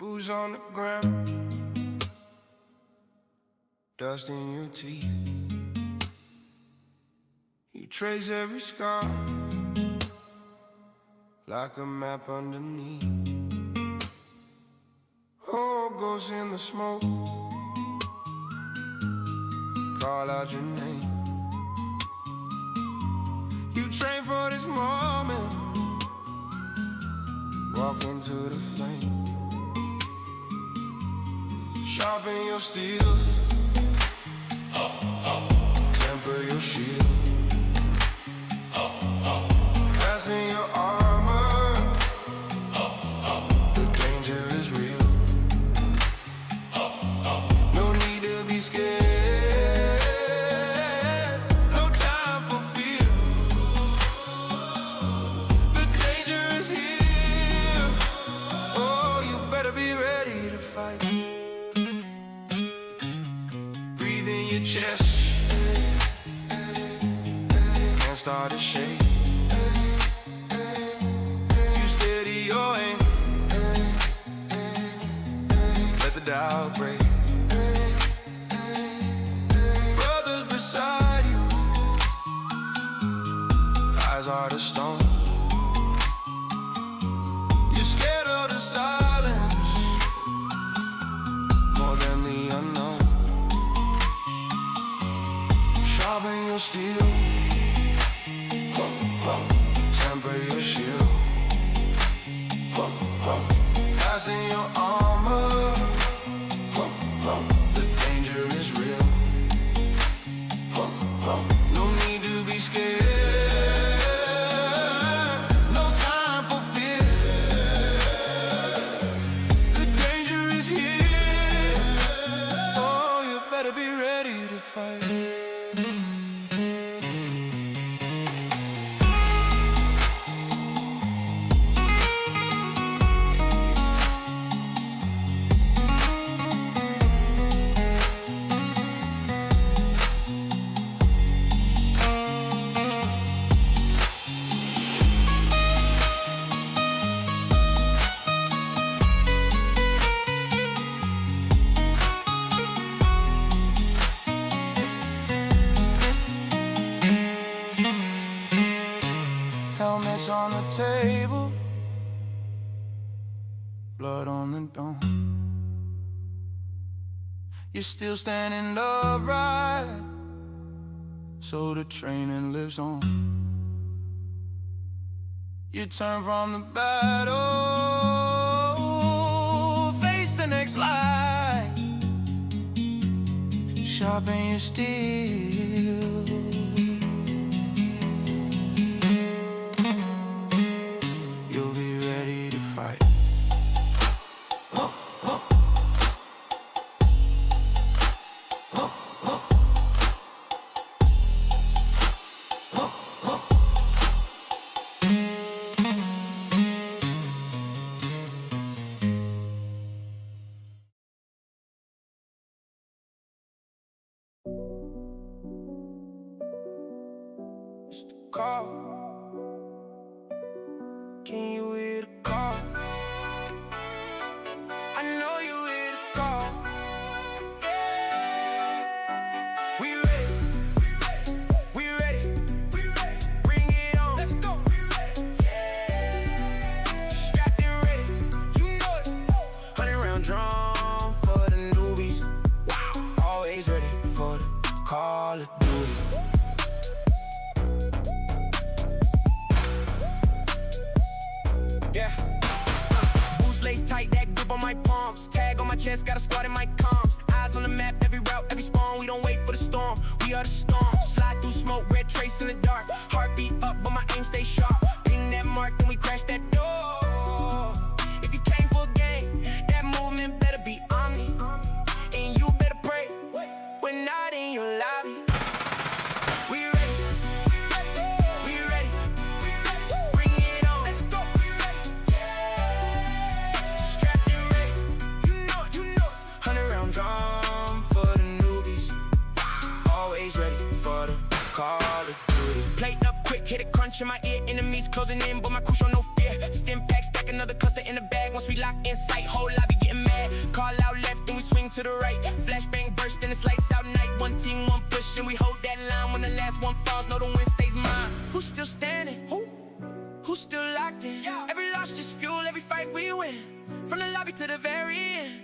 Booze on the ground, dust in your teeth. You trace every scar like a map underneath. Oh, ghosts in the smoke, call out your name. You train for this moment, walk into the flame. Sharpen your steel, temper your shield, fasten your armor, the danger is real. No need to be scared, no time for fear. The danger is here, oh, you better be ready to fight. Your chest can't start to shake. You steady your aim, let the doubt break. Brothers beside you, eyes are the stone. You're scared of the silence more than the unknown. Sharpen your steel, temper your shield, fasten your armor, the danger is real. No need to be scared, no time for fear. The danger is here, oh, you better be ready to fight. Helmets on the table, blood on the dome. You're still standing upright, so the training lives on. You turn from the battle, face the next light. Sharpen your steel, you'll be ready to fight. It's the call. Can you hear the call? I know you hear the call. Yeah. We ready, we ready, we ready. Bring it on, let's go. We ready, yeah. Strapped and ready, you know it. 100-round drum for the newbies. Wow. Always ready for the Call of Duty. Yeah. Boots lace tight, that grip on my palms. Tag on my chest, got a squad in my comms. Eyes on the map, every route, every spawn. We don't wait for the storm, we are the storm. Slide through smoke, red trace in the dark. Heartbeat up, but my aim stay sharp. Ping that mark, then we crash that door. If you came for a game, that movement better be on me. And you better pray, we're not in your lobby. We ready, we ready, bring it on, let's go. We ready, yeah. Strapped and ready, you know it, you know it. 100-round drum for the newbies. Always ready for the Call of Duty. Plate up quick, hit a crunch in my ear. Enemies closing in, but my crew show no fear. Yeah, stim pack, stack another cluster in the bag. Once we lock in sight, whole lobby getting mad. Call out left, then we swing to the right. Flashbang burst, then it's lights out night. One team, one push, and we hold that line. When the last one falls, know the win stays mine. Who's still standing? Who's still locked in? Every loss just fuel, every fight we win. From the lobby to the very end.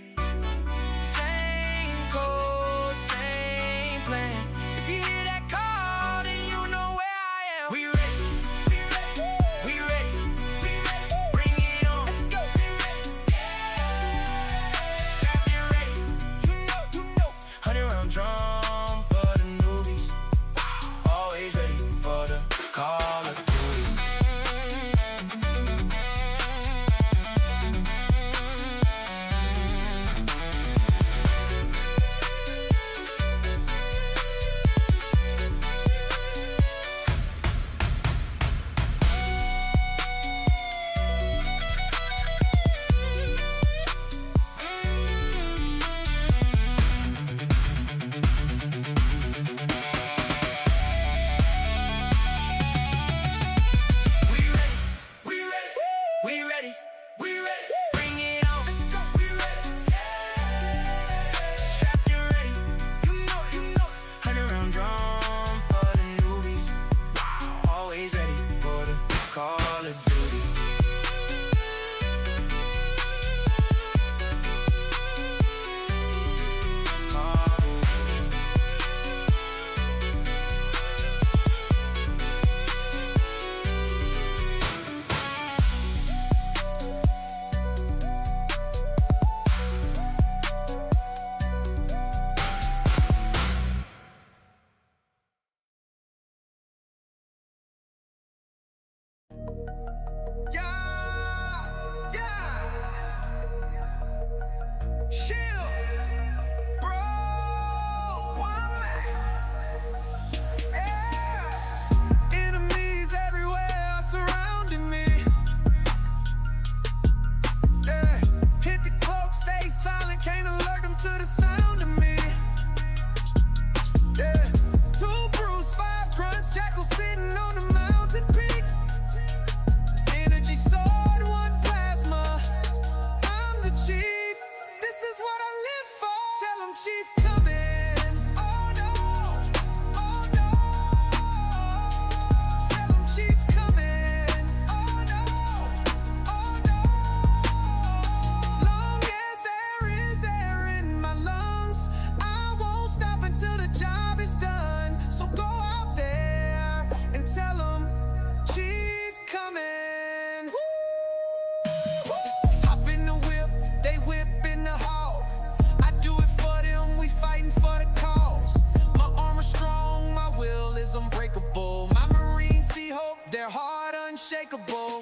Same code, same plan. If you hear that call, then you know where I am. We ready, we ready, we ready, we ready. Bring it on, let's go. We ready, strap you ready. You know. 100-round drum for the newbies. Always ready for the call of duty.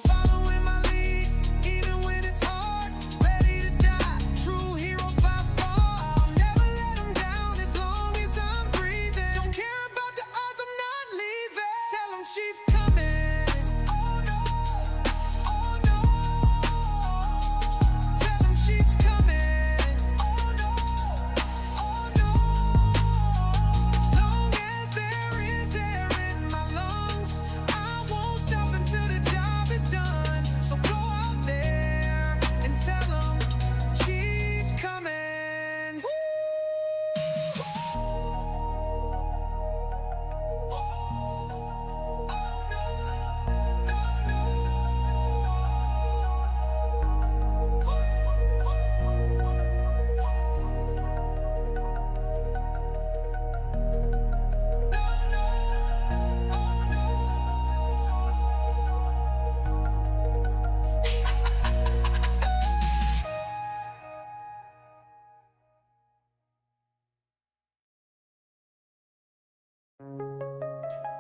Following my lead, even when it's hard. Ready to die, true heroes by far. I'll never let them down as long as I'm breathing. Don't care about the odds, I'm not leaving. Tell them Chief coming. Oh no, oh no. Tell them Chief coming. Oh no, oh no. Long as there is air in my lungs, I won't stop until the job is done. So go out there and tell them Chief coming.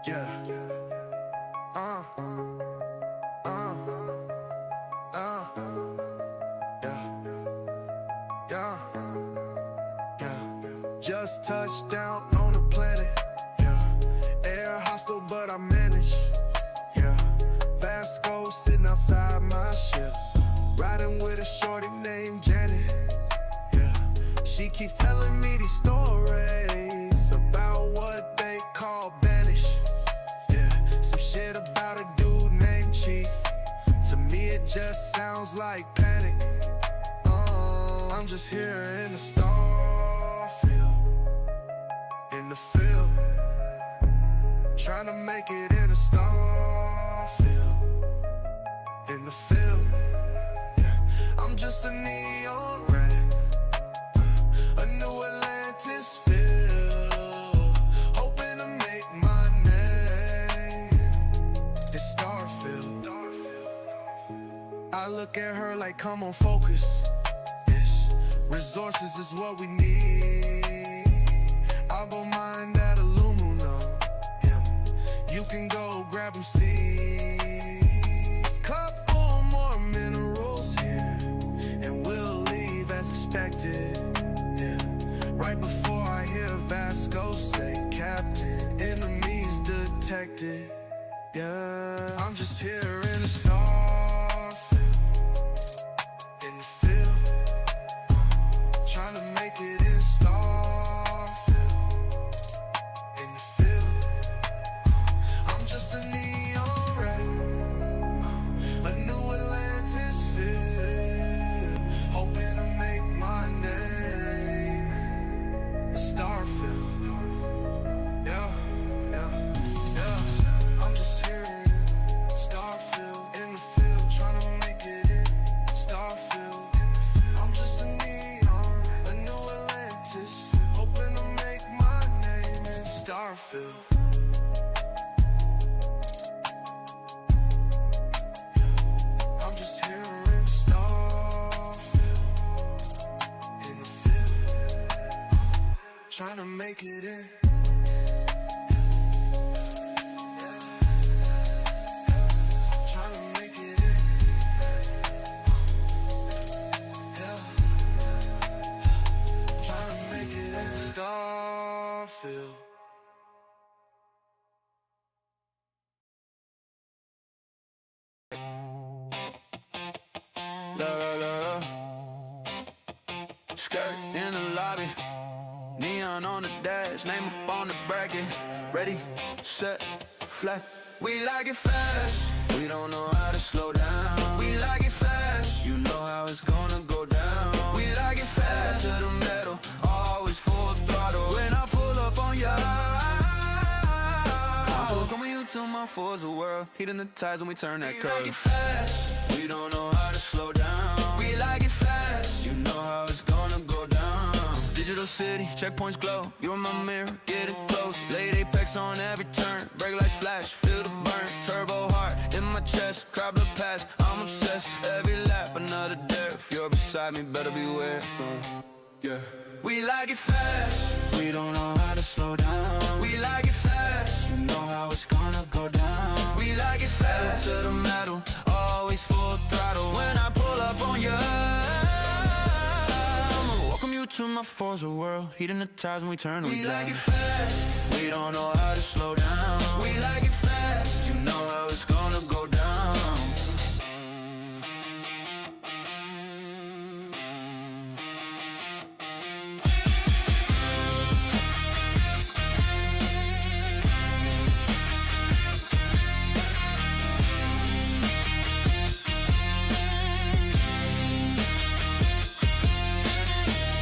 Yeah. Just touched down on the planet. Yeah. Air hostile, but I managed. Yeah. Vasco sitting outside my ship. Riding with a shorty named Janet. Yeah. She keeps telling me these stories about what they call banish. Yeah. Some shit about a dude named Chief. To me I'm just here in the star field, in the field, trying to make it in the star field, in the field. Yeah, I'm just a neon red, a new Atlantis feel, hoping to make my name in Starfield. I look at her like, come on, focus. Resources is what we need. I'll go mine that aluminum. Yeah. You can go grab them seeds. Couple more minerals here, and we'll leave as expected. Yeah. Right before I hear Vasco say, Captain, enemies detected. Yeah, I'm just here in the star field, in the field, trying to make it in Starfield, in the field. I'm just a neon red, a new Atlantis feel, hoping to make my name in Starfield. Yeah, yeah, yeah. I'm just here in Starfield, in the field, trying to make it in Starfield. I'm just a neon, a new Atlantis, hoping to make my name in Starfield. I'm just here in Starfield, in the field, trying to make it in. Trying to make it in. Yeah. Trying to make it in Starfield. La la la la. Skirt in the lobby, neon on the dash, name up on the bracket. Ready, set, flat. We like it fast, we don't know how to slow down. We like it fast, you know how it's gonna go down. We like it fast to the metal, always full throttle. When I pull up on ya, welcome you to my forza world, heating the ties when we turn that curve. We like it fast, we don't know how to slow down. We like it fast, you know how it's gonna go down. Digital city, checkpoints glow, you in my mirror, get it close. Late apex on every turn, brake lights flash, feel the burn. Turbo heart in my chest, crowd the past, I'm obsessed. Every lap another dare, if you're beside me, better beware. Yeah. We like it fast, we don't know how to slow down. We like it fast, you know how it's gonna go down. We like it fast to the metal, always full throttle. When I pull up on ya, welcome you to my forza world, heating the ties when we turn them down. We like it fast, we don't know how to slow down. We like it fast, you know how it's gonna go down.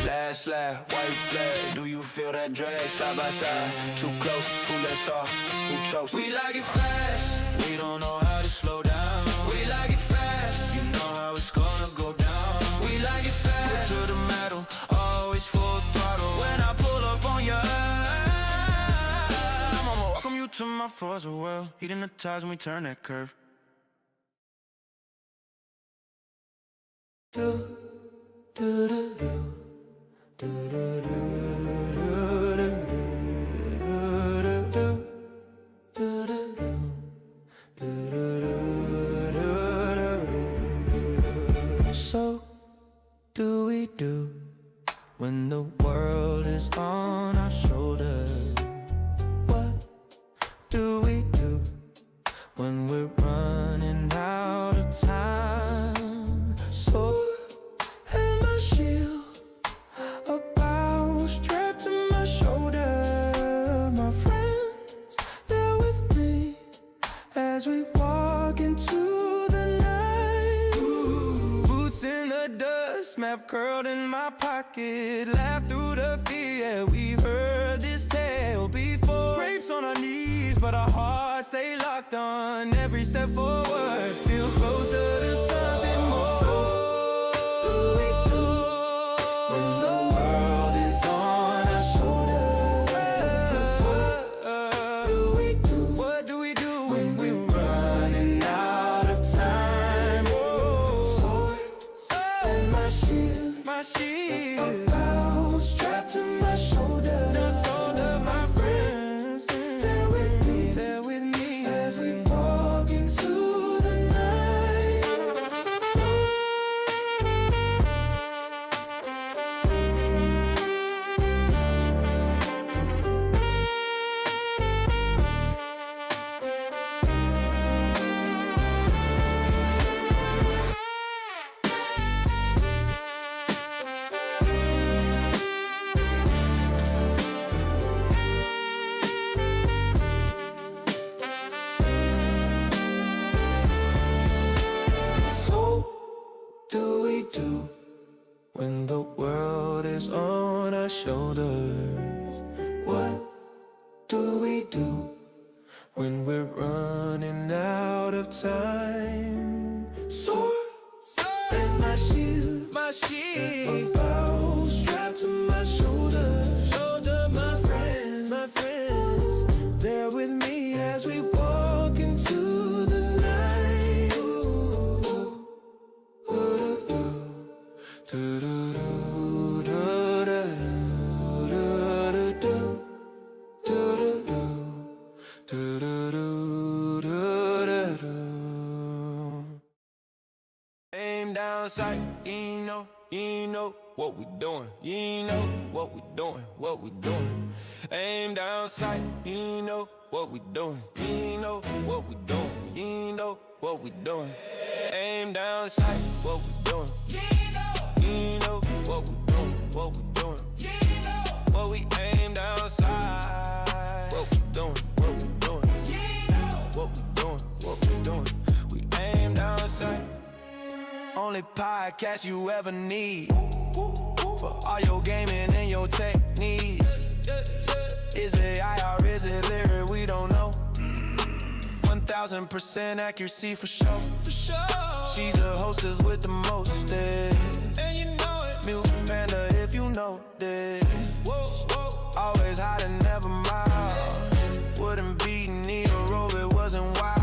Last lap, white flag, do you feel that drag? Side by side, too close, who lets off, who chokes? We like it fast, we don't know how to slow down. We like it fast, you know how it's gonna go down. We like it fast, to the metal, always full throttle. When I pull up on ya, I'ma welcome you to my forza world, heating the ties when we turn that curve. Do, do, do, do. So do we do when the world is on our shoulders? What do we do when we're running out of time? So and my shield about strapped to my shoulder. My friends, they're with me as we walk into the night. Boots in the dust, dust map curled in my pocket. Laugh through the fear, yeah, we've heard this tale before. Scrapes on our knees, but our hearts stay locked on. Every step forward feels closer to something more. When the world is on our shoulders, what do we do when we're running out of time? And my shield, a bow strapped to my shoulder. The shoulder, my friends, they're with me as we walk into the night. So do we do when the world is on our shoulders? What do we do when we're running out of time? Sword and my shield, a bow strapped to my shoulder. Shoulder, my friends, they're with me as we walk into the night. Aim down sight, you know what we doing. You know what we doing, what we doing. Aim down sight, you know what we doing. You know what we doing, you know what we doing. Aim down sight, what we doing. You know what we doing, what we doing. What we aim down sight, what we doing, what we doing. What we doing, what we doing. We aim down sight. Only podcast you ever need for all your gaming and your tech needs. Is it AI or is it Lyriic? We don't know. 1000% accuracy for sure. She's the hostess with the most, and you know it. Mute Panda if you know this. Always hot and never mild. Wouldn't be Nero if it wasn't wild.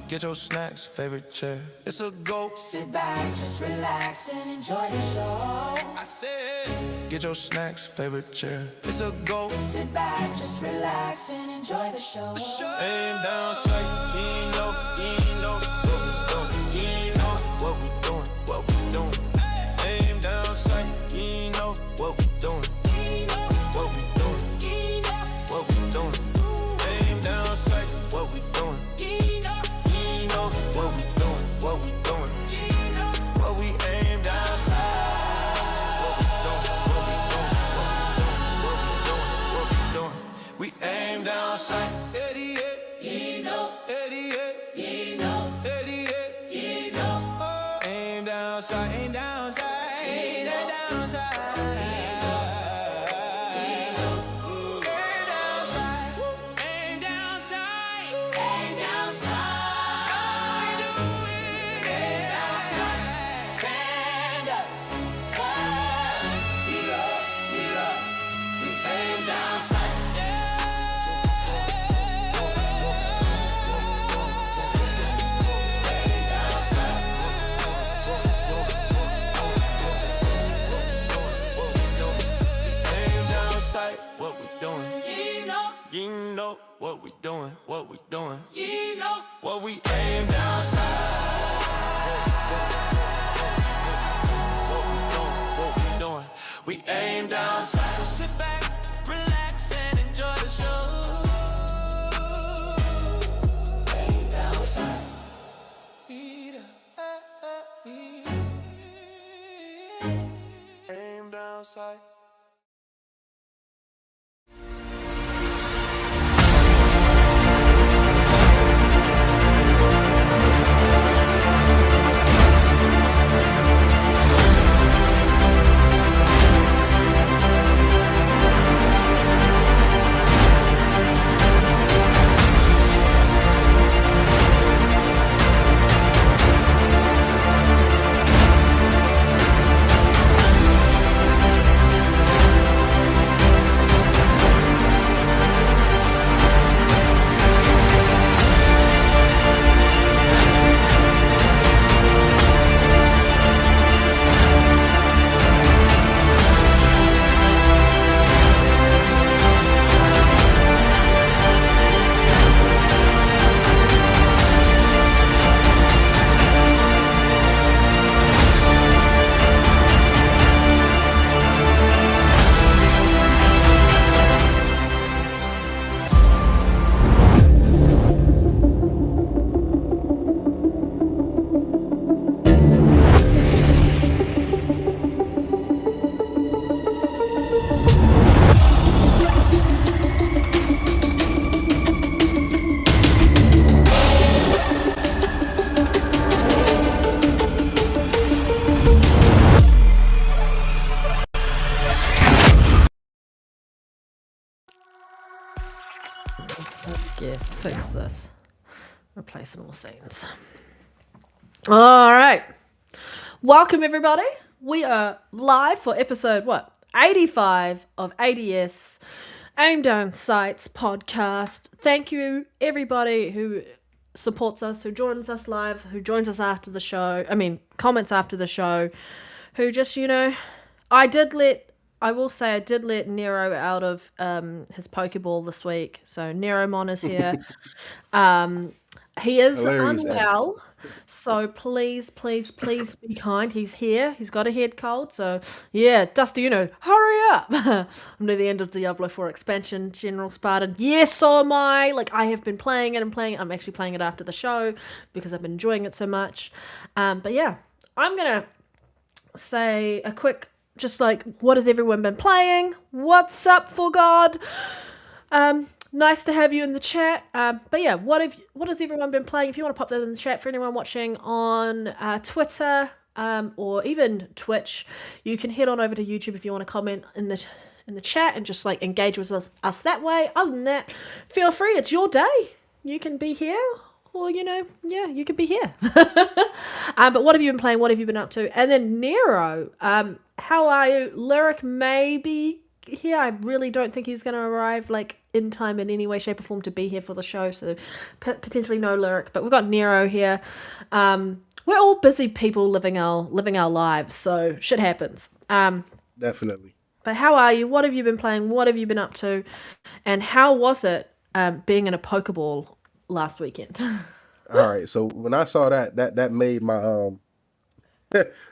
Get your snacks, favorite chair. It's a go. Sit back, just relax and enjoy the show. I said, get your snacks, favorite chair. It's a go. Sit back, just relax and enjoy the show. Aim down sight, you know what we doing. You know what we doing, what we doing. Aim down sight, you know what we doing. What we doing, what we doing. Aim down sight, what we doing. You know what we doing, what we doing. What we aim down sight. What we doing, what we doing, what we doing, what we doing. We aim down sight. Eddie, Eddie, aim down sight, aim down sight, aim down sight. What we doing? You know what we doing, what we doing. You know what we aim down sight. What we doing, what we doing. We aim down sight. So sit back, relax and enjoy the show. Aim down sight. Aim down sight. fix this. Replace all scenes. All right. Welcome, everybody. We are live for episode, 85 of ADS, Aim Down Sights podcast. Thank you, everybody who supports us, who joins us live, who joins us after the show. Comments after the show, who just, I did let Nero out of his Pokeball this week. So Neromon is here. He is Hilarious unwell. So please be kind. He's here. He's got a head cold. So yeah, Dusty, hurry up. I'm near the end of Diablo 4 expansion, General Spartan. Yes, so am I. Like, I have been playing it and playing it. I'm actually playing it after the show because I've been enjoying it so much. But yeah, I'm going to say a quick, just like, what has everyone been playing? What's up, for God? Nice to have you in the chat. But yeah, what has everyone been playing? If you want to pop that in the chat for anyone watching on Twitter or even Twitch, you can head on over to YouTube if you want to comment in the chat and just like engage with us that way. Other than that, feel free. It's your day. You can be here, or you can be here. But what have you been playing? What have you been up to? And then Nero, how are you? Lyriic maybe here. I really don't think he's going to arrive like in time in any way, shape, or form to be here for the show. So potentially no Lyriic, but we've got Nero here. We're all busy people living our lives, so shit happens. Definitely. But how are you? What have you been playing? What have you been up to? And how was it being in a Pokeball last weekend? All right. So when I saw that made my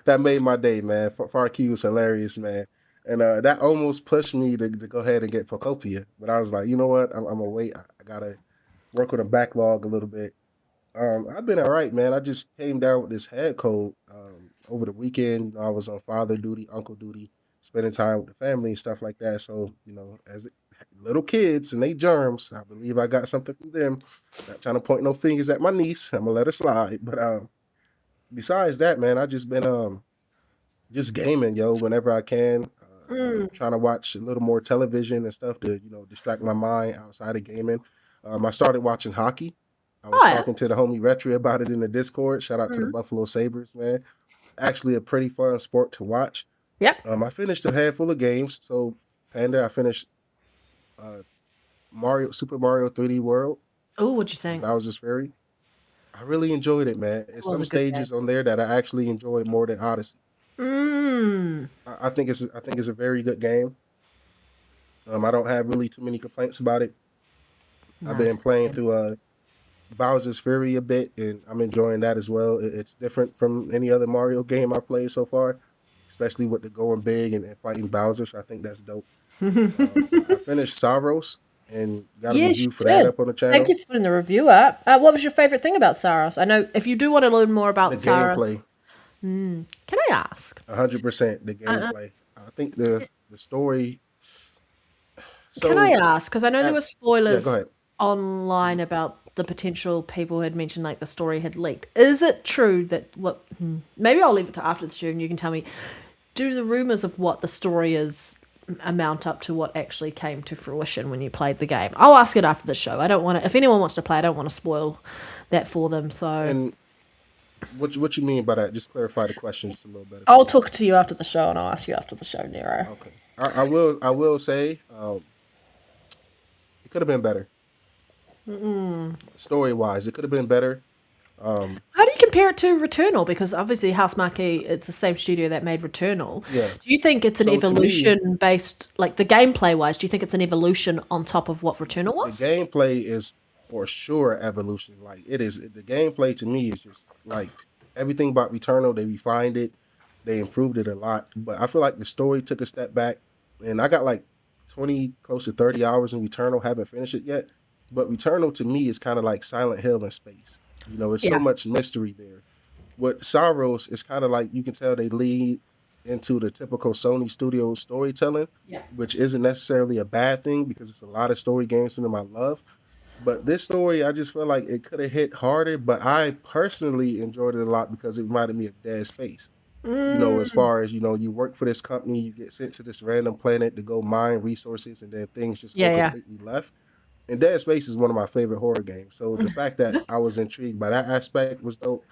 that made my day, man. Farkey was hilarious, man. And that almost pushed me to go ahead and get Phocopia. But I was like, you know what? I'm gonna wait. I gotta work on the backlog a little bit. I've been all right, man. I just came down with this head cold over the weekend. I was on father duty, uncle duty, spending time with the family and stuff like that. So, as little kids and they germs, I believe I got something from them. Not trying to point no fingers at my niece. I'm gonna let her slide. But besides that, man, I just been just gaming, whenever I can. Trying to watch a little more television and stuff to, distract my mind outside of gaming. I started watching hockey. I was talking to the homie Retri about it in the Discord. Shout out to the Buffalo Sabres, man. It's actually a pretty fun sport to watch. Yep. I finished a handful of games. So, Panda, I finished Super Mario 3D World. Oh, what'd you think? Bowser's Fury. I really enjoyed it, man. There's some stages on there that I actually enjoyed more than Odyssey. I think it's a very good game. I don't have really too many complaints about it. I've been playing through Bowser's Fury a bit, and I'm enjoying that as well. It's different from any other Mario game I've played so far, especially with the going big and fighting Bowser. So I think that's dope. I finished Saros and got a review for that up on the channel. Thank you for putting the review up. What was your favorite thing about Saros? I know if you do want to learn more about the Saros, gameplay. Can I ask? 100% the gameplay. I think the story. So, can I ask? Because I know there were spoilers go ahead. online about the potential people who had mentioned like the story had leaked. Is it true that maybe I'll leave it to after the show and you can tell me, do the rumors of what the story is amount up to what actually came to fruition when you played the game? I'll ask it after the show. I don't want to, if anyone wants to play, I don't want to spoil that for them. So And what you mean by that? Just clarify the question just a little better. I'll talk to you after the show and I'll ask you after the show, Nero. Okay. I will say it could have been better. Story wise, it could have been better. How do you compare it to Returnal? Because obviously House Marquee, it's the same studio that made Returnal. Yeah. Do you think it's an So to me- evolution based, like the gameplay wise, do you think it's an evolution on top of what Returnal was? The gameplay is for sure evolution. Like it is, the gameplay to me is just like everything about Returnal. They refined it, they improved it a lot. But I feel like the story took a step back, and I got like 20, close to 30 hours in Returnal. Haven't finished it yet, but Returnal to me is kind of like Silent Hill in space. It's so much mystery there. With Saros, it's kind of like you can tell they lead into the typical Sony studio storytelling, which isn't necessarily a bad thing because it's a lot of story games in them I love. But this story, I just feel like it could have hit harder, but I personally enjoyed it a lot because it reminded me of Dead Space. As far as, you work for this company, you get sent to this random planet to go mine resources, and then things just go completely left. And Dead Space is one of my favorite horror games. So the fact that I was intrigued by that aspect was dope.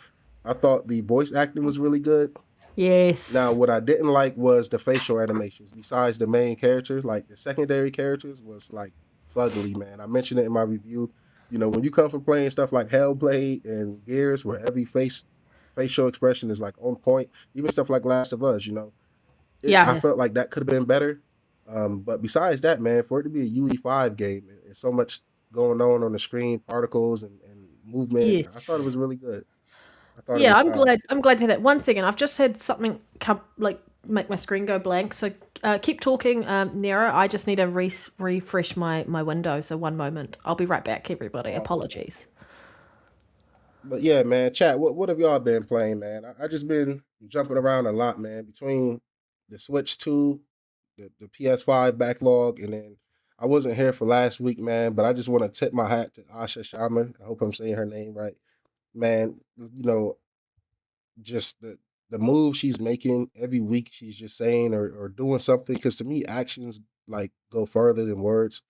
I thought the voice acting was really good. Now, Yes. what I didn't like was the facial animations. Besides the main characters, like the secondary characters was like fugly, man. I mentioned it in my review. When you come from playing stuff like Hellblade and Gears, where every facial expression is like on point, even stuff like Last of Us, I Yeah. felt like that could have been better. But besides that, man, for it to be a UE5 game and so much going on the screen, particles and movement, I thought it Yes. was really good. I thought it Yeah, was I'm solid. glad. I'm glad to hear that. One second, I've just had something come like make my screen go blank. So keep talking, Nero. I just need to refresh my window. So one moment. I'll be right back, everybody. Apologies. But yeah, man, chat. What have y'all been playing, man? I just been jumping around a lot, man. Between the Switch 2, the PS5 backlog, and then I wasn't here for last week, man. But I just want to tip my hat to Asha Shaman. I hope I'm saying her name right, man. Just the move she's making every week. She's just saying or doing something. Because to me, actions like go further than words.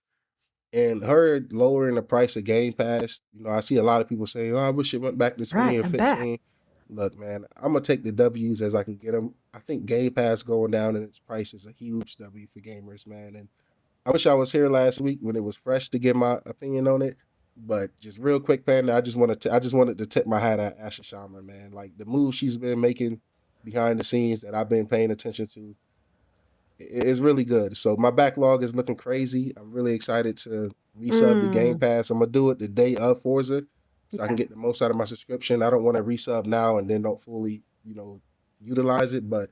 And her lowering the price of Game Pass, I see a lot of people saying, "Oh, I wish it went back to 20 Right, or I'm back. 15." Look, man, I'm gonna take the W's as I can get them. I think Game Pass going down in its price is a huge W for gamers, man. And I wish I was here last week when it was fresh to get my opinion on it. But just real quick, Panda, I just wanted to tip my hat at Asha Sharma, man. Like the move she's been making behind the scenes that I've been paying attention to is really good. So my backlog is looking crazy. I'm really excited to resub the Game Mm, Pass. I'm gonna do it the day of Forza, so I can yeah. get the most out of my subscription. I don't want to resub now and then don't fully, utilize it. But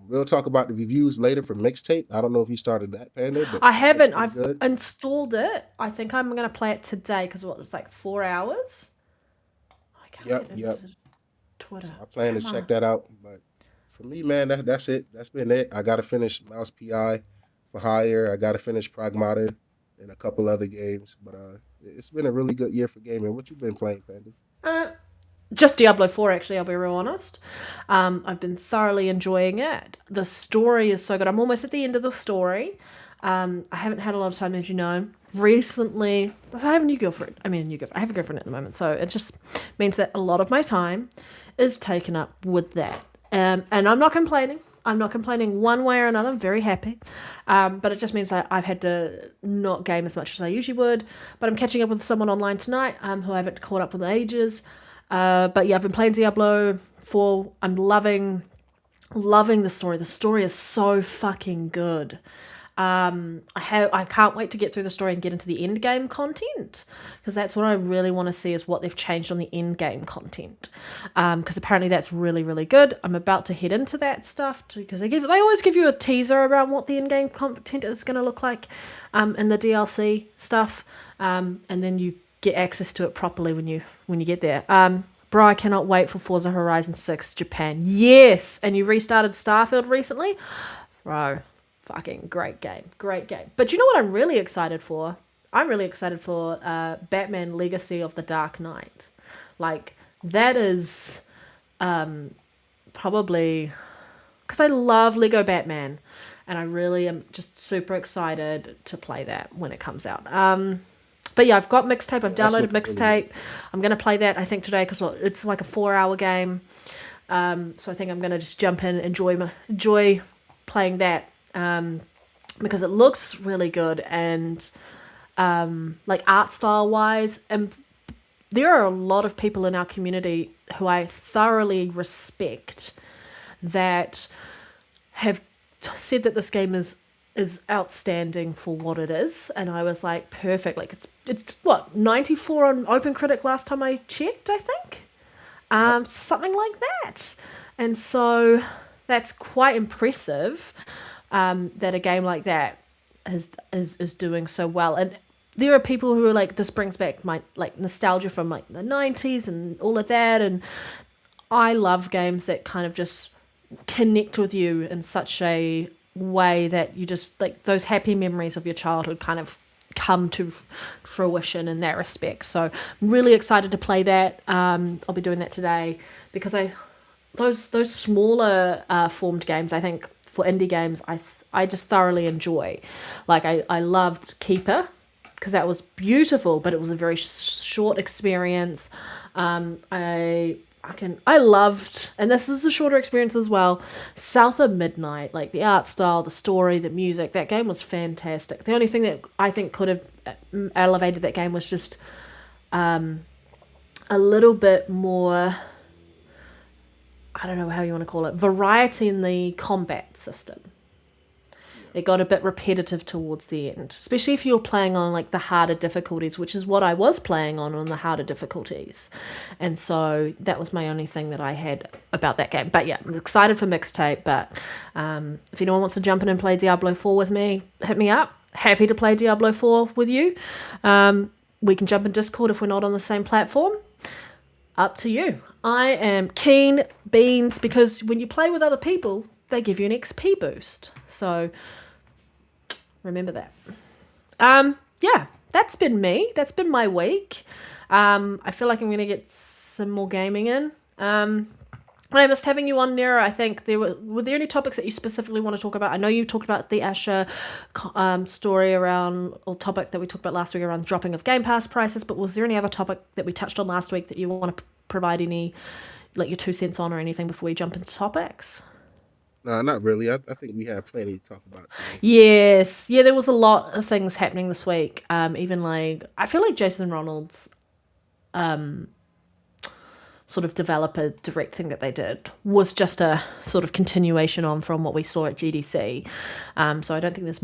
we'll talk about the reviews later for Mixtape. I don't know if you started that, Panda, but I it looks haven't. pretty I've good. installed it. I think I'm gonna play it today because it's like 4 hours. I can't Yep, get into yep. Twitter. So I plan to Come check on. that out. But for me, man, that's it. That's been it. I got to finish Mouse PI for Hire. I got to finish Pragmata and a couple other games. But it's been a really good year for gaming. What you been playing, Panda? Uh, just Diablo 4, actually, I'll be real honest. I've been thoroughly enjoying it. The story is so good. I'm almost at the end of the story. I haven't had a lot of time, as you know. Recently, I have a new girlfriend. I mean, a new girlfriend. I have a girlfriend at the moment, so it just means that a lot of my time is taken up with that. And I'm not complaining. I'm not complaining one way or another. I'm very happy. But it just means that I've had to not game as much as I usually would. But I'm catching up with someone online tonight who I haven't caught up with in ages. But yeah, I've been playing Diablo 4. I'm loving the story. The story is so fucking good. I can't wait to get through the story and get into the end game content because that's what I really want to see is what they've changed on the end game content. Because apparently that's really good. I'm about to head into that stuff because they always give you a teaser around what the end game content is going to look like, in the DLC stuff, and then you get access to it properly when you get there. Bro, I cannot wait for Forza Horizon 6 Japan. Yes, and you restarted Starfield recently, bro. Fucking great game. Great game. But you know what I'm really excited for? I'm really excited for Batman Legacy of the Dark Knight. Like, that is probably... Because I love Lego Batman. And I really am just super excited to play that when it comes out. But yeah, I've got Mixtape. I've Yeah, that's downloaded looking really good. Mixtape. I'm going to play that, I think, today because it's like a 4-hour game. So I think I'm going to just jump in, enjoy playing that. Because it looks really good and like art style wise, and there are a lot of people in our community who I thoroughly respect that have said that this game is outstanding for what it is, and I was like, perfect. Like it's what 94 on OpenCritic last time I checked, I think, Yep. something like that, and so that's quite impressive. That a game like that is doing so well, and there are people who are like, this brings back my like nostalgia from like the 90s and all of that, and I love games that kind of just connect with you in such a way that you just like those happy memories of your childhood kind of come to fruition in that respect. So I'm really excited to play that. I'll be doing that today because those smaller formed games, I think for indie games, I just thoroughly enjoy. Like I loved Keeper because that was beautiful, but it was a very short experience. I loved, and this is a shorter experience as well, South of Midnight. Like the art style, the story, the music. That game was fantastic. The only thing that I think could have elevated that game was just a little bit more, I don't know how you want to call it, variety in the combat system. It got a bit repetitive towards the end, especially if you're playing on like the harder difficulties, which is what I was playing on the harder difficulties. And so that was my only thing that I had about that game. But yeah, I'm excited for Mixtape. But if anyone wants to jump in and play Diablo 4 with me, hit me up. Happy to play Diablo 4 with you. We can jump in Discord if we're not on the same platform. Up to you. I am keen beans because when you play with other people, they give you an XP boost. So remember that. Yeah, that's been me. That's been my week. I feel like I'm going to get some more gaming in. I missed having you on, Nero. I think were there any topics that you specifically want to talk about? I know you talked about the Asher story around, or topic that we talked about last week around dropping of Game Pass prices, but was there any other topic that we touched on last week that you want to provide any, like your 2 cents on or anything before we jump into topics? No, not really. I think we have plenty to talk about today. Yes. Yeah, there was a lot of things happening this week. Even like, I feel like Jason Ronald's sort of developer direct thing that they did was just a sort of continuation on from what we saw at GDC. So I don't think there's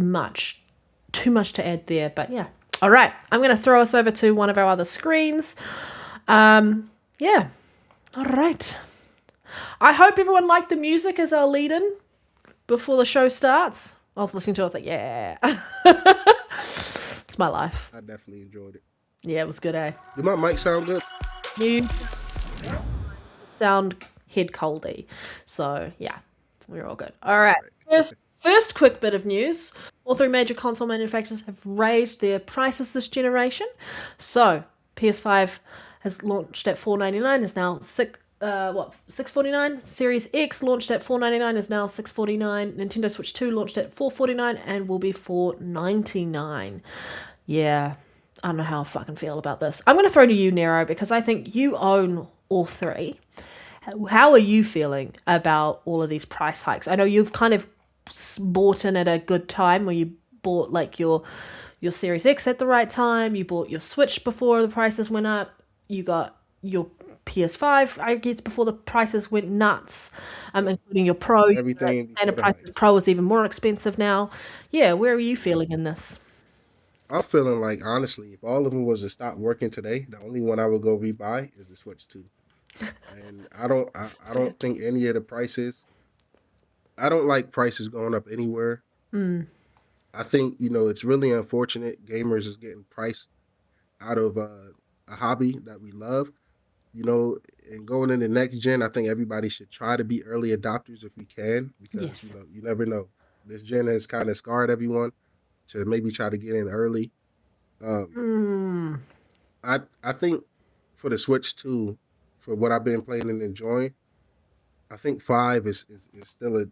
too much to add there, but yeah. All right. I'm going to throw us over to one of our other screens. Yeah. All right. I hope everyone liked the music as our lead-in before the show starts. I was listening to it, I was like, yeah. It's my life. I definitely enjoyed it. Yeah, it was good, eh? Did my mic sound good? You sound head coldy. So, yeah, we're all good. All right. First quick bit of news. All 3 major console manufacturers have raised their prices this generation. So, PS5 has launched at $499, is now $649. Series X launched at $499, is now $649. Nintendo Switch 2 launched at $449 and will be $499. Yeah, I don't know how I fucking feel about this. I'm going to throw to you, Nero, because I think you own all 3. How are you feeling about all of these price hikes? I know you've kind of bought in at a good time where you bought like your Series X at the right time. You bought your Switch before the prices went up. You got your PS5, I guess, before the prices went nuts, including your Pro. Everything. And the price of the Pro is even more expensive now. Yeah, where are you feeling in this? I'm feeling like, honestly, if all of them was to stop working today, the only one I would go rebuy is the Switch 2. And I don't think any of the prices, I don't like prices going up anywhere. I think, it's really unfortunate gamers is getting priced out of a hobby that we love. And going into next gen, I think everybody should try to be early adopters if we can, because Yes. you never know. This gen has kind of scarred everyone to maybe try to get in early. I think for the Switch 2, for what I've been playing and enjoying, I think 5 is still a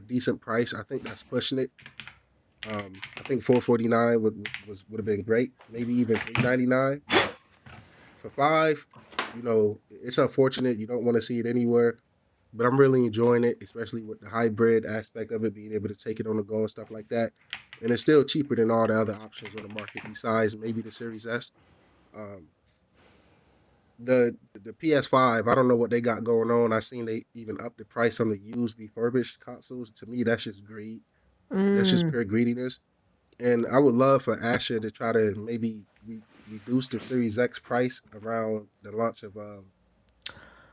decent price. I think that's pushing it. I think $449 would have been great, maybe even $399. For 5, it's unfortunate. You don't want to see it anywhere, but I'm really enjoying it, especially with the hybrid aspect of it, being able to take it on the go and stuff like that. And it's still cheaper than all the other options on the market, besides maybe the Series S. The PS5, I don't know what they got going on. I seen they even up the price on the used refurbished consoles. To me, that's just greed. That's just pure greediness. And I would love for Asher to try to maybe reduce the Series X price around the launch of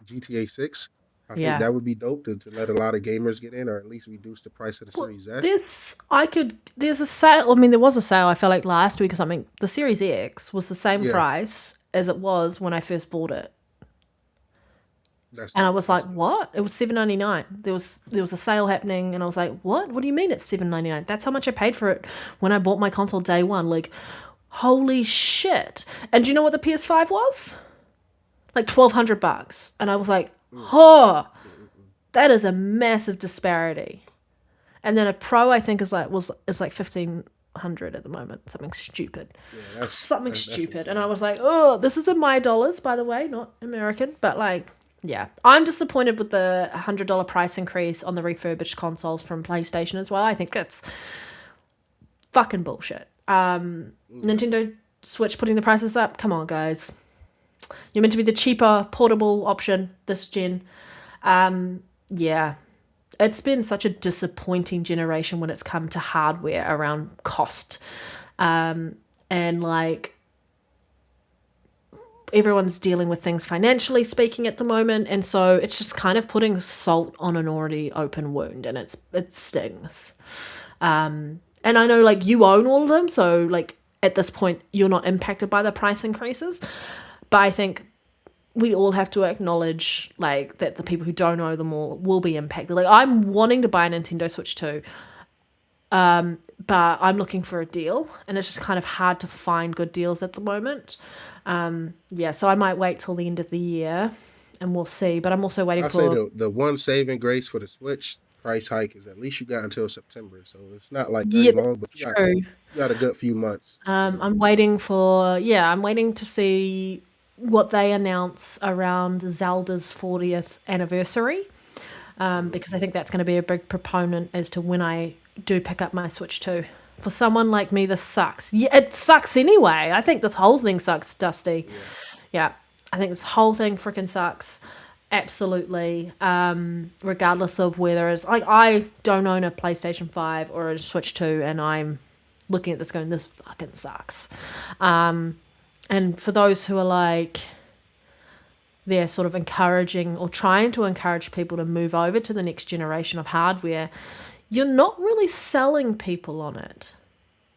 GTA 6. I think that would be dope to let a lot of gamers get in, or at least reduce the price of the Series S. There's a sale. I mean, there was a sale, I felt like last week or something. The Series X was the same price as it was when I first bought it. And I was like, what? It was $799. There was a sale happening, and I was like, what? What do you mean it's $799? That's how much I paid for it when I bought my console day one. Like, holy shit. And do you know what the PS5 was? Like $1,200. And I was like, that is a massive disparity. And then a Pro, I think, is like $1,500 $100 at the moment. Something stupid. Yeah, that's Something that's stupid. insane. And I was like, oh, this is in my dollars, by the way, not American. But like, yeah. I'm disappointed with the $100 price increase on the refurbished consoles from PlayStation as well. I think that's fucking bullshit. Nintendo Switch putting the prices up. Come on, guys. You're meant to be the cheaper portable option this gen. Yeah. It's been such a disappointing generation when it's come to hardware around cost. And like everyone's dealing with things financially speaking at the moment, and so it's just kind of putting salt on an already open wound, and it stings. And I know like you own all of them, so like at this point you're not impacted by the price increases, but I think we all have to acknowledge like that the people who don't own them all will be impacted. Like I'm wanting to buy a Nintendo Switch too, but I'm looking for a deal, and it's just kind of hard to find good deals at the moment. Yeah, so I might wait till the end of the year and we'll see, but I'm also waiting I'll for... say the one saving grace for the Switch price hike is at least you got until September, so it's not like very long, but true. you got a good few months. I'm waiting to see what they announce around Zelda's 40th anniversary, because I think that's going to be a big proponent as to when I do pick up my Switch 2. For someone like me, this sucks. Yeah, it sucks anyway. I think this whole thing sucks, Dusty. Yeah, I think this whole thing freaking sucks. Absolutely. Regardless of whether it's... Like, I don't own a PlayStation 5 or a Switch 2, and I'm looking at this going, this fucking sucks. And for those who are like... They're sort of encouraging or trying to encourage people to move over to the next generation of hardware... You're not really selling people on it.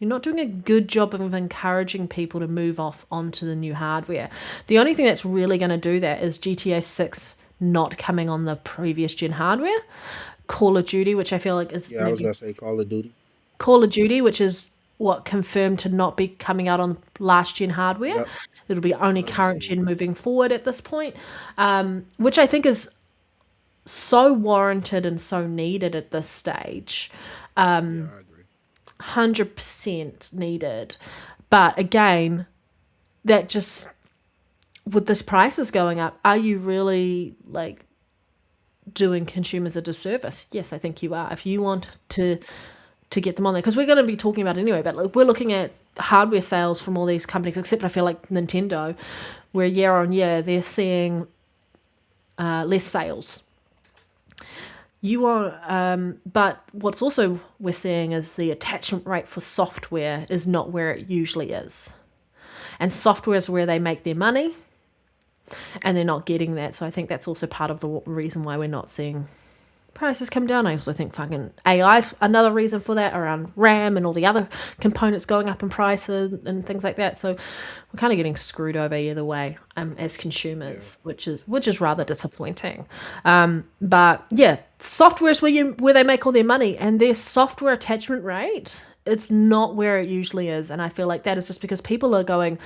You're not doing a good job of encouraging people to move off onto the new hardware. The only thing that's really going to do that is GTA 6 not coming on the previous gen hardware. Call of Duty, which I feel like is... Yeah, I was going to say Call of Duty. Call of Duty, which is what confirmed to not be coming out on last gen hardware. Yep. It'll be only current gen moving forward at this point, which I think is so warranted and so needed at this stage. Yeah, I agree. 100% needed. But again, that just, with this prices going up, are you really like doing consumers a disservice? Yes, I think you are. If you want to get them on there, because we're going to be talking about it anyway, but like, we're looking at hardware sales from all these companies, except I feel like Nintendo, where year on year they're seeing less sales. You are, but what's also we're seeing is the attachment rate for software is not where it usually is, and software is where they make their money, and they're not getting that. So I think that's also part of the reason why we're not seeing prices come down. I also think fucking AI is another reason for that, around RAM and all the other components going up in price and things like that. So we're kind of getting screwed over either way as consumers, which is rather disappointing. But yeah, software is where they make all their money, and their software attachment rate, it's not where it usually is. And I feel like that is just because people are going,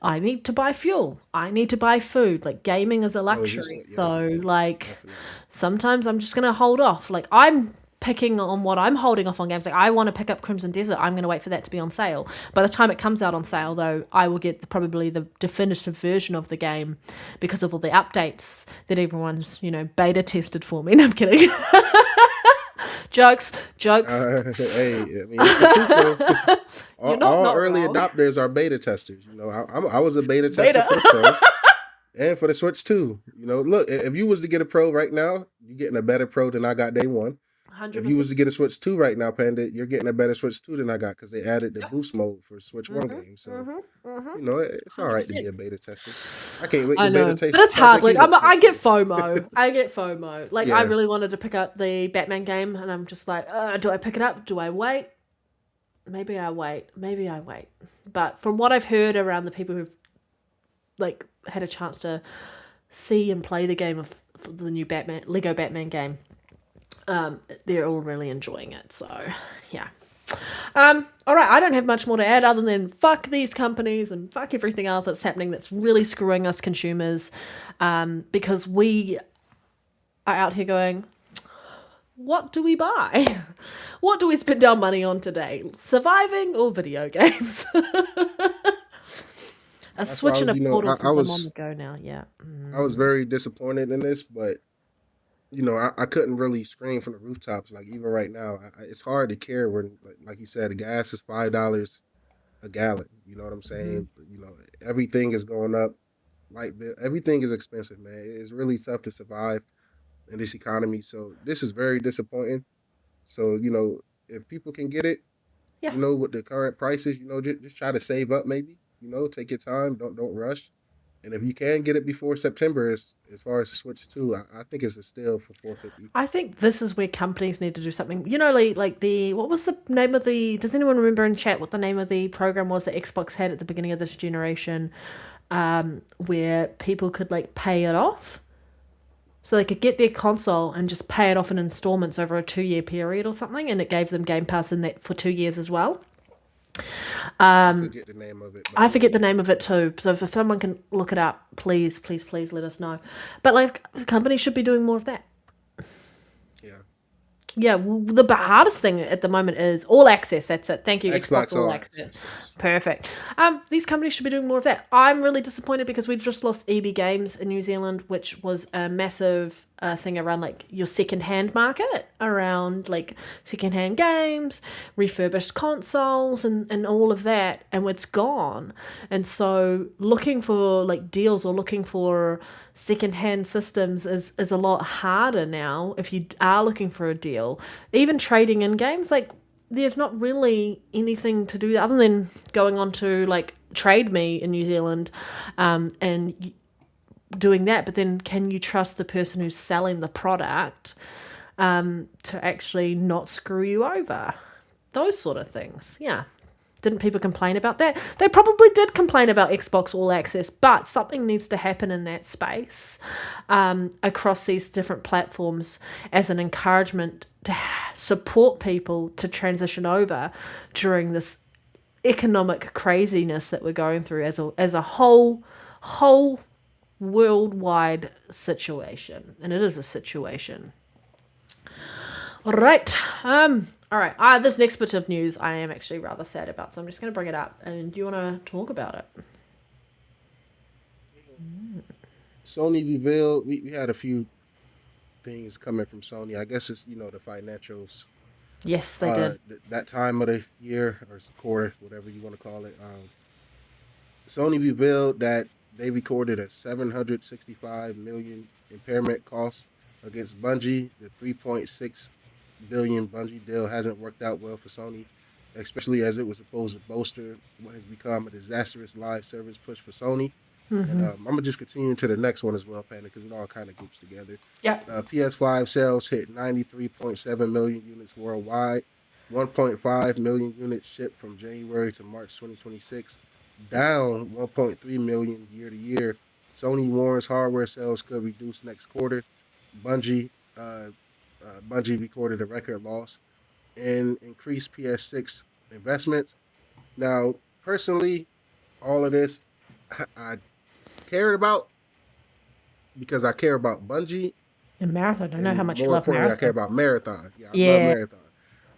I need to buy fuel. I need to buy food. Like, gaming is a luxury. So, like, definitely. Sometimes I'm just going to hold off. Like, I'm picking on what I'm holding off on games. Like, I want to pick up Crimson Desert. I'm going to wait for that to be on sale. By the time it comes out on sale, though, I will get probably the definitive version of the game because of all the updates that everyone's, beta tested for me. No, I'm kidding. Jokes. Hey, I mean, all early adopters are beta testers. I was a beta tester for the Pro and for the Switch too. Look, if you was to get a Pro right now, you're getting a better Pro than I got day one. 100%. If you was to get a Switch 2 right now, Panda, you're getting a better Switch 2 than I got because they added the boost mode for Switch 1 games. So, it's all right to be a beta tester. I can't wait to beta test. But it's hard. Like, I get FOMO. Like, I really wanted to pick up the Batman game, and I'm just like, do I pick it up? Do I wait? Maybe I wait. But from what I've heard around the people who've, like, had a chance to see and play the game of the new Lego Batman game, they're all really enjoying it. So yeah. All right, I don't have much more to add other than fuck these companies and fuck everything else that's happening that's really screwing us consumers, because we are out here going, what do we buy? What do we spend our money on today? Surviving or video games? A That's why Switch and a Portal I since I'm on the was go now. Yeah. very disappointed in this, but I couldn't really scream from the rooftops. Like even right now, it's hard to care when, like you said, the gas is $5 a gallon. You know what I'm saying? Everything is going up. Light bill, everything is expensive, man. It's really tough to survive in this economy. So this is very disappointing. So if people can get it, Yeah. with the current prices, just try to save up. Maybe take your time. Don't rush. And if you can get it before September, as far as Switch 2, I think it's a steal for 450. I think this is where companies need to do something. Like the what was the name of the? Does anyone remember in chat what the name of the program was that Xbox had at the beginning of this generation, where people could like pay it off, so they could get their console and just pay it off in installments over a 2-year period or something, and it gave them Game Pass in that for 2 years as well. I forget the name of it, but I forget the name of it too. So if someone can look it up, please, please, please let us know. But like, companies should be doing more of that. yeah, Yeah, well, the hardest thing at the moment is all access. That's it. Thank you, Xbox Xbox All All Access. Access. Yes. Perfect. These companies should be doing more of that. I'm really disappointed because we've just lost EB Games in New Zealand, which was a massive thing around like your second-hand market, around like second-hand games, refurbished consoles, and all of that, and it's gone. And so looking for like deals or looking for second-hand systems is a lot harder now if you are looking for a deal. Even trading in games, like there's not really anything to do other than going on to like Trade Me in New Zealand, and doing that. But then can you trust the person who's selling the product to actually not screw you over? Those sort of things. Yeah. Didn't people complain about that? They probably did complain about Xbox All Access, but something needs to happen in that space across these different platforms as an encouragement to support people to transition over during this economic craziness that we're going through as a whole worldwide situation. And it is a situation. All right. All right. This next bit of news I am actually rather sad about, so I'm just going to bring it up. And do you want to talk about it? Sony revealed we had a few things coming from Sony. I guess it's the financials. Yes, they did. That time of the year or quarter, whatever you want to call it. Sony revealed that they recorded a 765 million impairment cost against Bungie. The 3.6 billion Bungie deal hasn't worked out well for Sony, especially as it was supposed to bolster what has become a disastrous live service push for Sony. And I'm gonna just continue to the next one as well, Panda, because it all kind of groups together. Yeah. PS5 sales hit 93.7 million units worldwide, 1.5 million units shipped from January to March 2026, down 1.3 million year to year. Sony warns hardware sales could reduce next quarter. Bungie Bungie recorded a record loss and increased PS6 investments. Now, personally, all of this I cared about because I care about Bungie, And Marathon. I know how and much you more love importantly, I care Marathon. about Marathon. Yeah, I love Yeah. Marathon.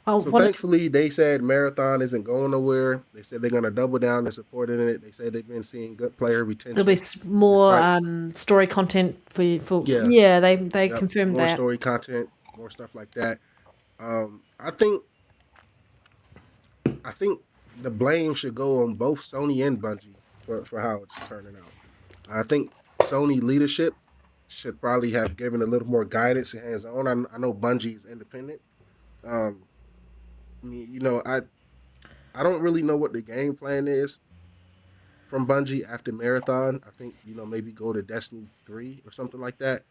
Oh, So what? thankfully, they said Marathon isn't going nowhere. They said they're going to double down and support it. They said they've been seeing good player There'll be retention more despite, story content for you. For yeah, yeah, they yep, confirmed more that. story content, more stuff like that. I think the blame should go on both Sony and Bungie for how it's turning out. I think Sony leadership should probably have given a little more guidance and hands on. I know Bungie is independent. Um, I mean, I don't really know what the game plan is from Bungie after Marathon. I think maybe go to Destiny 3 or something like that.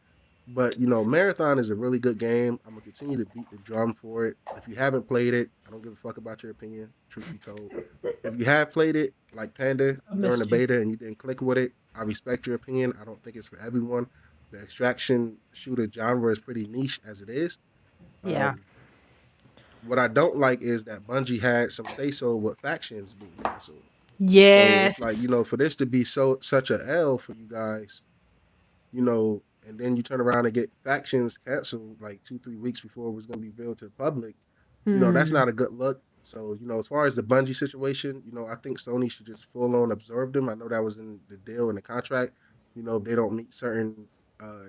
But Marathon is a really good game. I'm gonna continue to beat the drum for it. If you haven't played it, I don't give a fuck about your opinion. Truth be told, if you have played it, like Panda I during the missed you. beta, and you didn't click with it, I respect your opinion. I don't think it's for everyone. The extraction shooter genre is pretty niche as it is. Yeah. Um, what I don't like is that Bungie had some say so with factions being canceled. So it's like Yes. for this to be such a L for you guys, you know, and then you turn around and get factions canceled like 2-3 weeks before it was going to be revealed to the public. That's not a good look. So as far as the Bungie situation, I think Sony should just full on observe them. I know that was in the deal in the contract. If they don't meet certain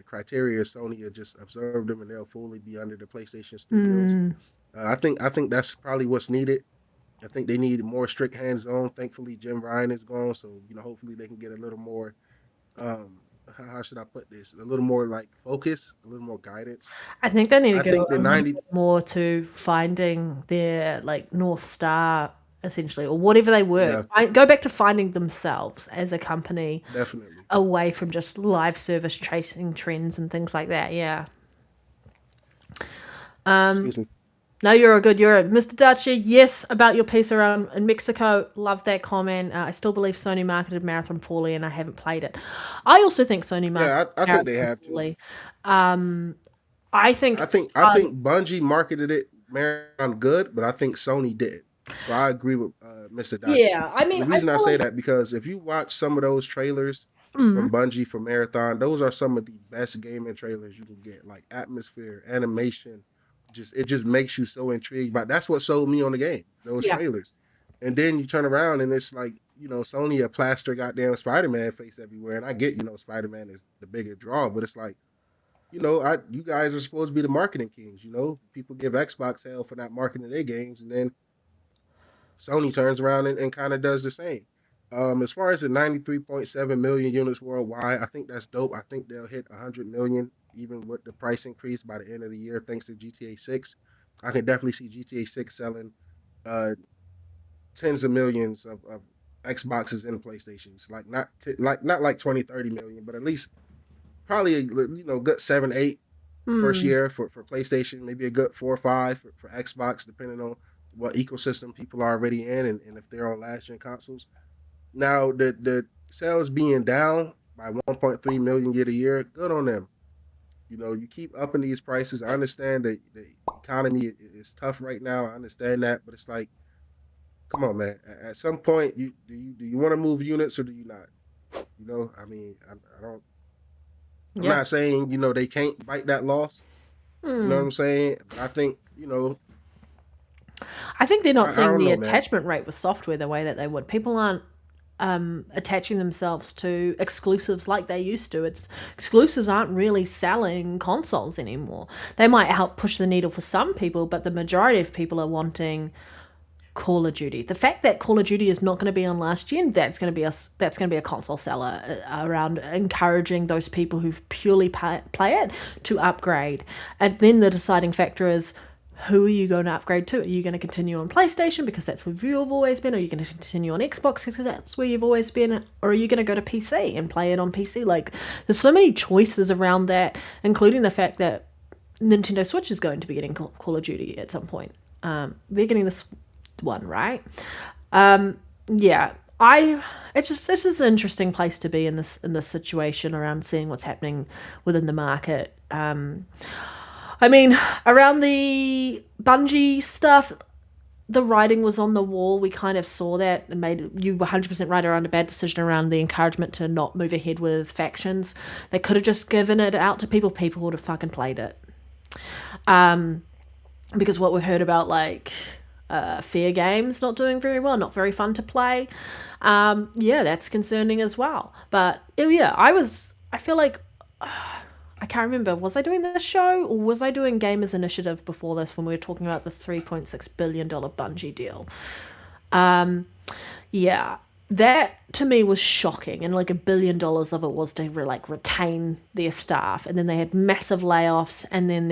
criteria, Sony will just observe them and they'll fully be under the PlayStation Studios. I think that's probably what's needed. I think they need more strict hands on. Thankfully, Jim Ryan is gone, so hopefully they can get a little more. How should I put this? A little more like focus, a little more guidance. I think they need to I go think a the little 90 bit more to finding their like North Star, essentially, or whatever they were. Yeah, Go back to finding themselves as a company definitely. away from just live service chasing trends and things like that. Yeah. Excuse me. No, you're good. You're Mr. Dutcher. Yes, about your piece around in Mexico. Love that comment. I still believe Sony marketed Marathon poorly, and I haven't played it. I also think Sony marketed Yeah, I think they Marathon have to. poorly. I think I think Bungie marketed it Marathon good, but I think Sony did. So I agree with Mr. Dutcher. yeah. I mean, The I reason I feel say like that because if you watch some of those trailers from Bungie for Marathon, those are some of the best gaming trailers you can get. Like atmosphere, animation, it just makes you so intrigued. But that's what sold me on the game, those yeah, trailers. And then you turn around and it's like, Sony a plaster goddamn Spider-Man face everywhere. And I get, Spider-Man is the bigger draw, but it's like, you guys are supposed to be the marketing kings, People give Xbox hell for not marketing their games, and then Sony turns around and kind of does the same. As far as the 93.7 million units worldwide, I think that's dope. I think they'll hit 100 million even with the price increase by the end of the year thanks to GTA 6. I can definitely see GTA 6 selling tens of millions of Xboxes and PlayStations. Like not like 20, 30 million, but at least probably good 7, 8 first year for PlayStation, maybe a good 4 or 5 for Xbox, depending on what ecosystem people are already in and if they're on last gen consoles. Now the sales being down by 1.3 million year to year, good on them. You keep upping these prices. I understand that the economy is tough right now. I understand that, but it's like, come on, man. At some point, do you want to move units or do you not? I mean, I don't. I'm yeah. not saying they can't bite that loss. You know what I'm saying? But I think I think they're not I seeing don't the know, man. attachment rate with software the way that they would. People aren't attaching themselves to exclusives like they used to. Exclusives aren't really selling consoles anymore. They might help push the needle for some people, but the majority of people are wanting Call of Duty. The fact that Call of Duty is not going to be on last gen, that's going to be a console seller around encouraging those people who purely play it to upgrade. And then the deciding factor is, who are you going to upgrade to? Are you going to continue on PlayStation because that's where you've always been? Or are you going to continue on Xbox because that's where you've always been? Or are you going to go to PC and play it on PC? Like, there's so many choices around that, including the fact that Nintendo Switch is going to be getting Call of Duty at some point. They're getting this one, right? Yeah. It's just an interesting place to be in this situation around seeing what's happening within the market. I mean, around the Bungie stuff, the writing was on the wall. We kind of saw that and made you 100% right around a bad decision around the encouragement to not move ahead with factions. They could have just given it out to people. People would have fucking played it. Because what we've heard about, like, Fair Games not doing very well, not very fun to play. Yeah, that's concerning as well. But yeah, I feel like I can't remember, was I doing this show or was I doing Gamers Initiative before this when we were talking about the $3.6 billion Bungie deal? Yeah, that to me was shocking, and like $1 billion of it was to retain their staff, and then they had massive layoffs, and then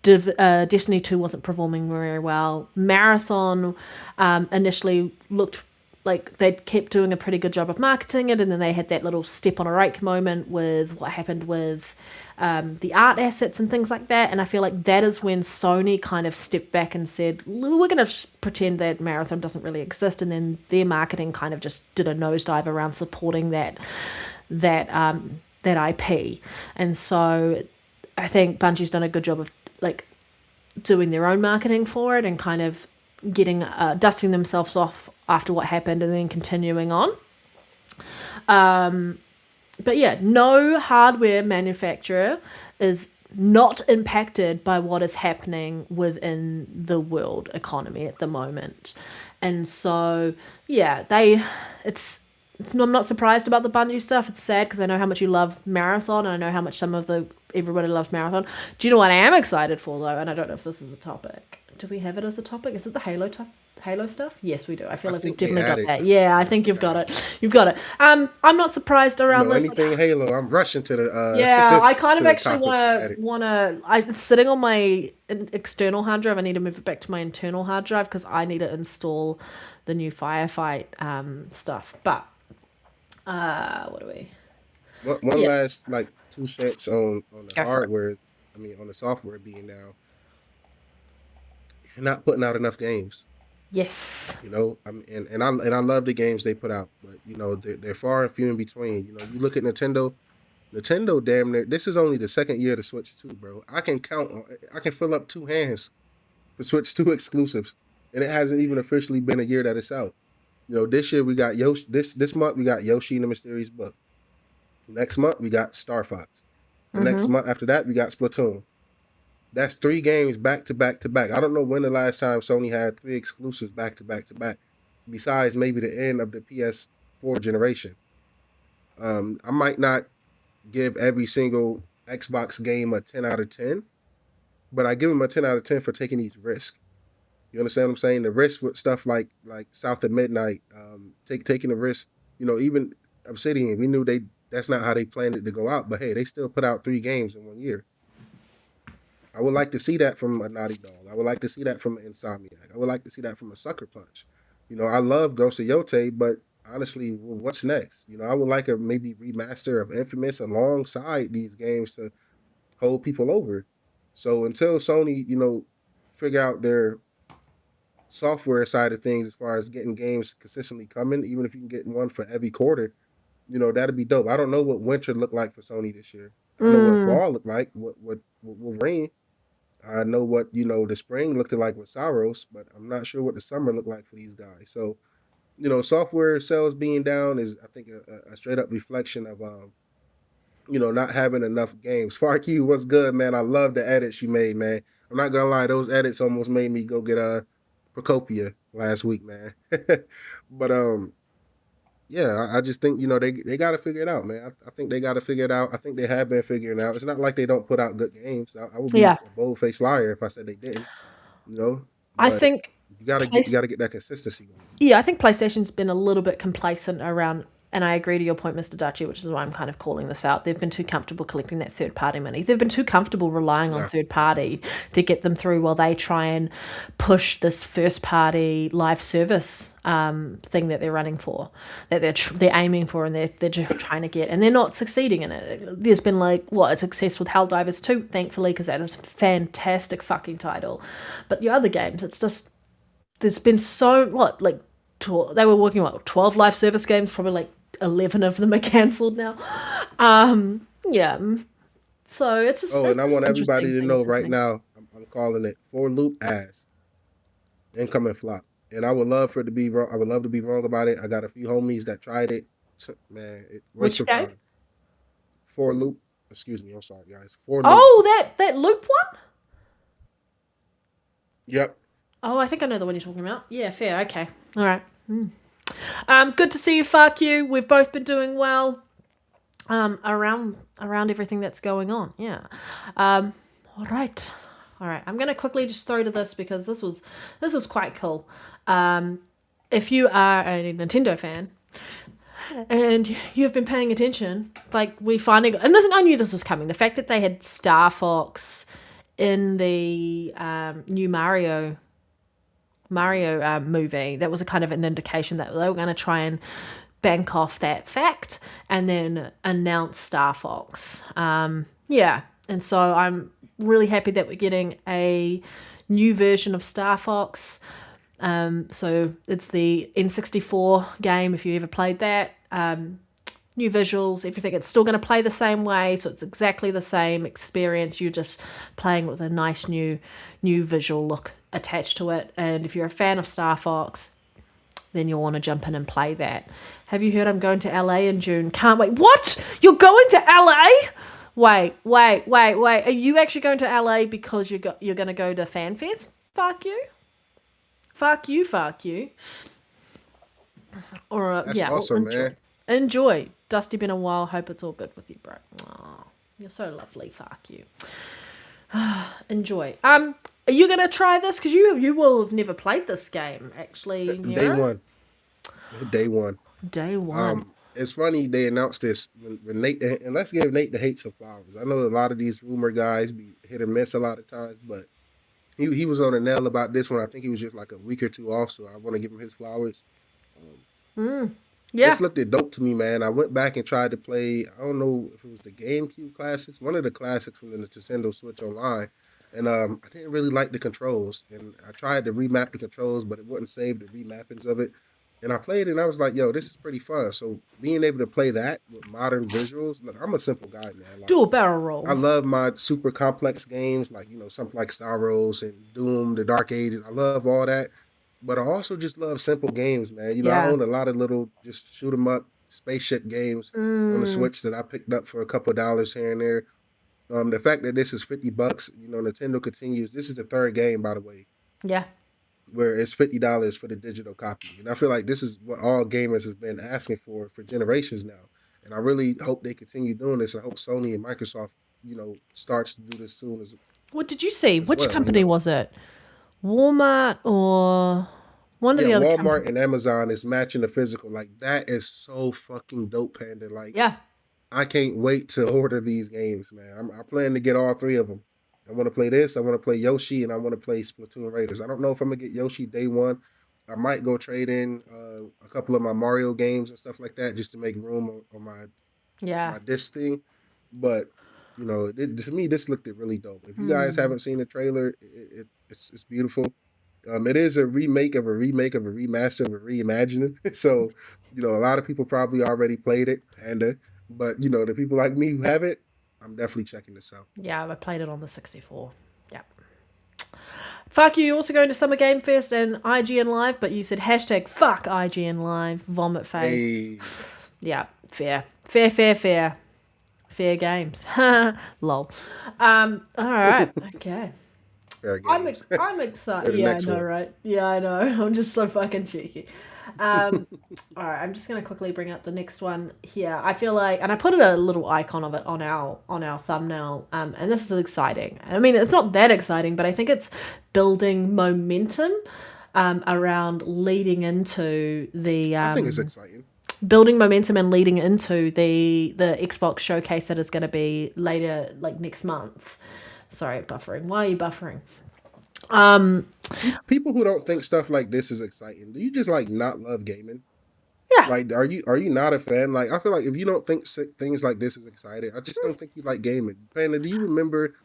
Destiny 2 wasn't performing very well. Marathon initially looked like they'd kept doing a pretty good job of marketing it, and then they had that little step on a rake moment with what happened with the art assets and things like that. And I feel like that is when Sony kind of stepped back and said, we're going to pretend that Marathon doesn't really exist, and then their marketing kind of just did a nosedive around supporting that IP. And so I think Bungie's done a good job of doing their own marketing for it and kind of getting dusting themselves off after what happened and then continuing on. But yeah, no hardware manufacturer is not impacted by what is happening within the world economy at the moment. And so, yeah, I'm not surprised about the Bungie stuff. It's sad because I know how much you love Marathon, and I know how much everybody loves Marathon. Do you know what I am excited for, though? And I don't know if this is a topic. Do we have it as a topic? Is it the Halo stuff? Yes, we do. I feel like we've definitely got that. Yeah, I think you've got it. You've got it. I'm not surprised around this. Anything Halo, I'm rushing to the. Yeah, I kind of actually wanna. It's sitting on my external hard drive. I need to move it back to my internal hard drive because I need to install the new Firefight stuff. But what do we? One last 2 cents on the hardware. I mean, on the software being now. Not putting out enough games. Yes. And I love the games they put out, but they're far and few in between. You look at Nintendo damn near, this is only the second year of the Switch 2, bro. I can fill up 2 hands for Switch 2 exclusives, and it hasn't even officially been a year that it's out. This year we got Yoshi. This month we got Yoshi and the Mysterious Book. Next month we got Star Fox. The next month after that we got Splatoon. That's 3 games back to back to back. I don't know when the last time Sony had 3 exclusives back to back to back, besides maybe the end of the PS4 generation. I might not give every single Xbox game a 10 out of 10, but I give them a 10 out of 10 for taking these risks. You understand what I'm saying? The risk with stuff like South of Midnight, taking the risk. Even Obsidian, we knew that's not how they planned it to go out, but hey, they still put out 3 games in 1 year. I would like to see that from a Naughty Dog. I would like to see that from an Insomniac. I would like to see that from a Sucker Punch. I love Ghost of Yote, but honestly, what's next? I would like a maybe remaster of Infamous alongside these games to hold people over. So until Sony, figure out their software side of things as far as getting games consistently coming, even if you can get one for every quarter, that'd be dope. I don't know what winter looked like for Sony this year. I know what fall looked like, what rain. I know what, the spring looked like with Saros, but I'm not sure what the summer looked like for these guys. So, software sales being down is, I think, a straight up reflection of, not having enough games. FarQ, what's good, man? I love the edits you made, man. I'm not going to lie. Those edits almost made me go get Procopia last week, man. But, yeah, I just think, they got to figure it out, man. I think they got to figure it out. I think they have been figuring it out. It's not like they don't put out good games. I would be a bold-faced liar if I said they didn't, I think you got to get that consistency going. Yeah, I think PlayStation's been a little bit complacent around, and I agree to your point, Mr. Duchy, which is why I'm kind of calling this out. They've been too comfortable collecting that third-party money. They've been too comfortable relying on third-party to get them through while they try and push this first-party live service thing that they're running for, that they're aiming for, and they're just trying to get, and they're not succeeding in it. There's been a success with Helldivers 2, thankfully, because that is a fantastic fucking title. But your other games, it's just, there's been they were working 12 live service games, probably 11 of them are cancelled now. Yeah. So it's just. And I want everybody to know right now, I'm calling it 4 Loop ass. Incoming flop. And I would love for it to be wrong. I would love to be wrong about it. I got a few homies that tried it. Man, it waste of time. 4 Loop. Excuse me. I'm sorry, guys. 4 Loop. Oh, that Loop one? Yep. Oh, I think I know the one you're talking about. Yeah, fair. Okay. All right. Good to see you, FarQ. We've both been doing well around everything that's going on. Yeah. All right. I'm going to quickly just throw to this because this was quite cool. If you are a Nintendo fan and you've been paying attention, we finally got, and I knew this was coming. The fact that they had Star Fox in the new Mario movie, that was a kind of an indication that they were going to try and bank off that fact and then announce Star Fox. Yeah, and so I'm really happy that we're getting a new version of Star Fox. So it's the N64 game, if you ever played that. New visuals, everything. It's still going to play the same way, so it's exactly the same experience. You're just playing with a nice new visual look attached to it. And if you're a fan of Star Fox, then you'll want to jump in and play that. Have you heard I'm going to LA in June? Can't wait. What? You're going to LA? Wait. Are you actually going to LA because you're going to go to FanFest? Fuck you. Fuck you. Or That's awesome, man. Enjoy. Dusty, been a while. Hope it's all good with you, bro. Aw, you're so lovely. Fuck you. Enjoy. Are you gonna try this? Because you will have never played this game, actually. Nero? Day one. Day one. It's funny they announced this when Nate, and let's give Nate the hate some flowers. I know a lot of these rumor guys be hit or miss a lot of times, but he was on a nail about this one. I think he was just like a week or two off, so I want to give him his flowers. Yeah. This looked dope to me, man. I went back and tried to play, I don't know if it was the GameCube classics, one of the classics from the Nintendo Switch Online, and I didn't really like the controls, and I tried to remap the controls, but it wouldn't save the remappings of it, and I played it, and I was like, yo, this is pretty fun. So being able to play that with modern visuals, look, I'm a simple guy, man. Like, Do a barrel roll. I love my super complex games, like, something like Star and Doom, the Dark Ages. I love all that. But I also just love simple games, man. I own a lot of little just shoot 'em up spaceship games on the Switch that I picked up for a couple of dollars here and there. The fact that this is $50, Nintendo continues. This is the third game, by the way. Yeah. Where it's $50 for the digital copy. And I feel like this is what all gamers has been asking for generations now. And I really hope they continue doing this. I hope Sony and Microsoft, starts to do this soon as What did you see? Which well, company was it? Walmart or one of the other Walmart companies? and Amazon is matching the physical. Like, that is so fucking dope, Panda. Like, Yeah. I can't wait to order these games, man. I plan to get all three of them. I want to play this, I want to play Yoshi, and I want to play Splatoon Raiders. I don't know if I'm going to get Yoshi day one. I might go trade in a couple of my Mario games and stuff like that just to make room on my disc thing. But, to me, this looked really dope. If you guys haven't seen the trailer, it's beautiful. It is a remake of a remake of a remaster of a reimagining. So, a lot of people probably already played it, Panda. But, the people like me who haven't, I'm definitely checking this out. Yeah, I played it on the 64. Yeah. Fuck you. You're also going to Summer Game Fest and IGN Live, but you said hashtag fuck IGN Live, vomit face. Hey. Yeah, fair. Fair games. Lol. All right. Okay. I'm excited. Yeah, I know, right? Yeah, I know. I'm just so fucking cheeky. All right, I'm just gonna quickly bring up the next one here. I feel like, and I put a little icon of it on our thumbnail. And this is exciting. I mean, it's not that exciting, but I think it's building momentum around leading into the. I think it's exciting. Building momentum and leading into the Xbox showcase that is going to be later, like next month. Sorry, buffering. Why are you buffering? People who don't think stuff like this is exciting, do you just like not love gaming? Yeah. Like, are you not a fan? Like, I feel like if you don't think things like this is exciting, I just don't think you like gaming. Panda, do you remember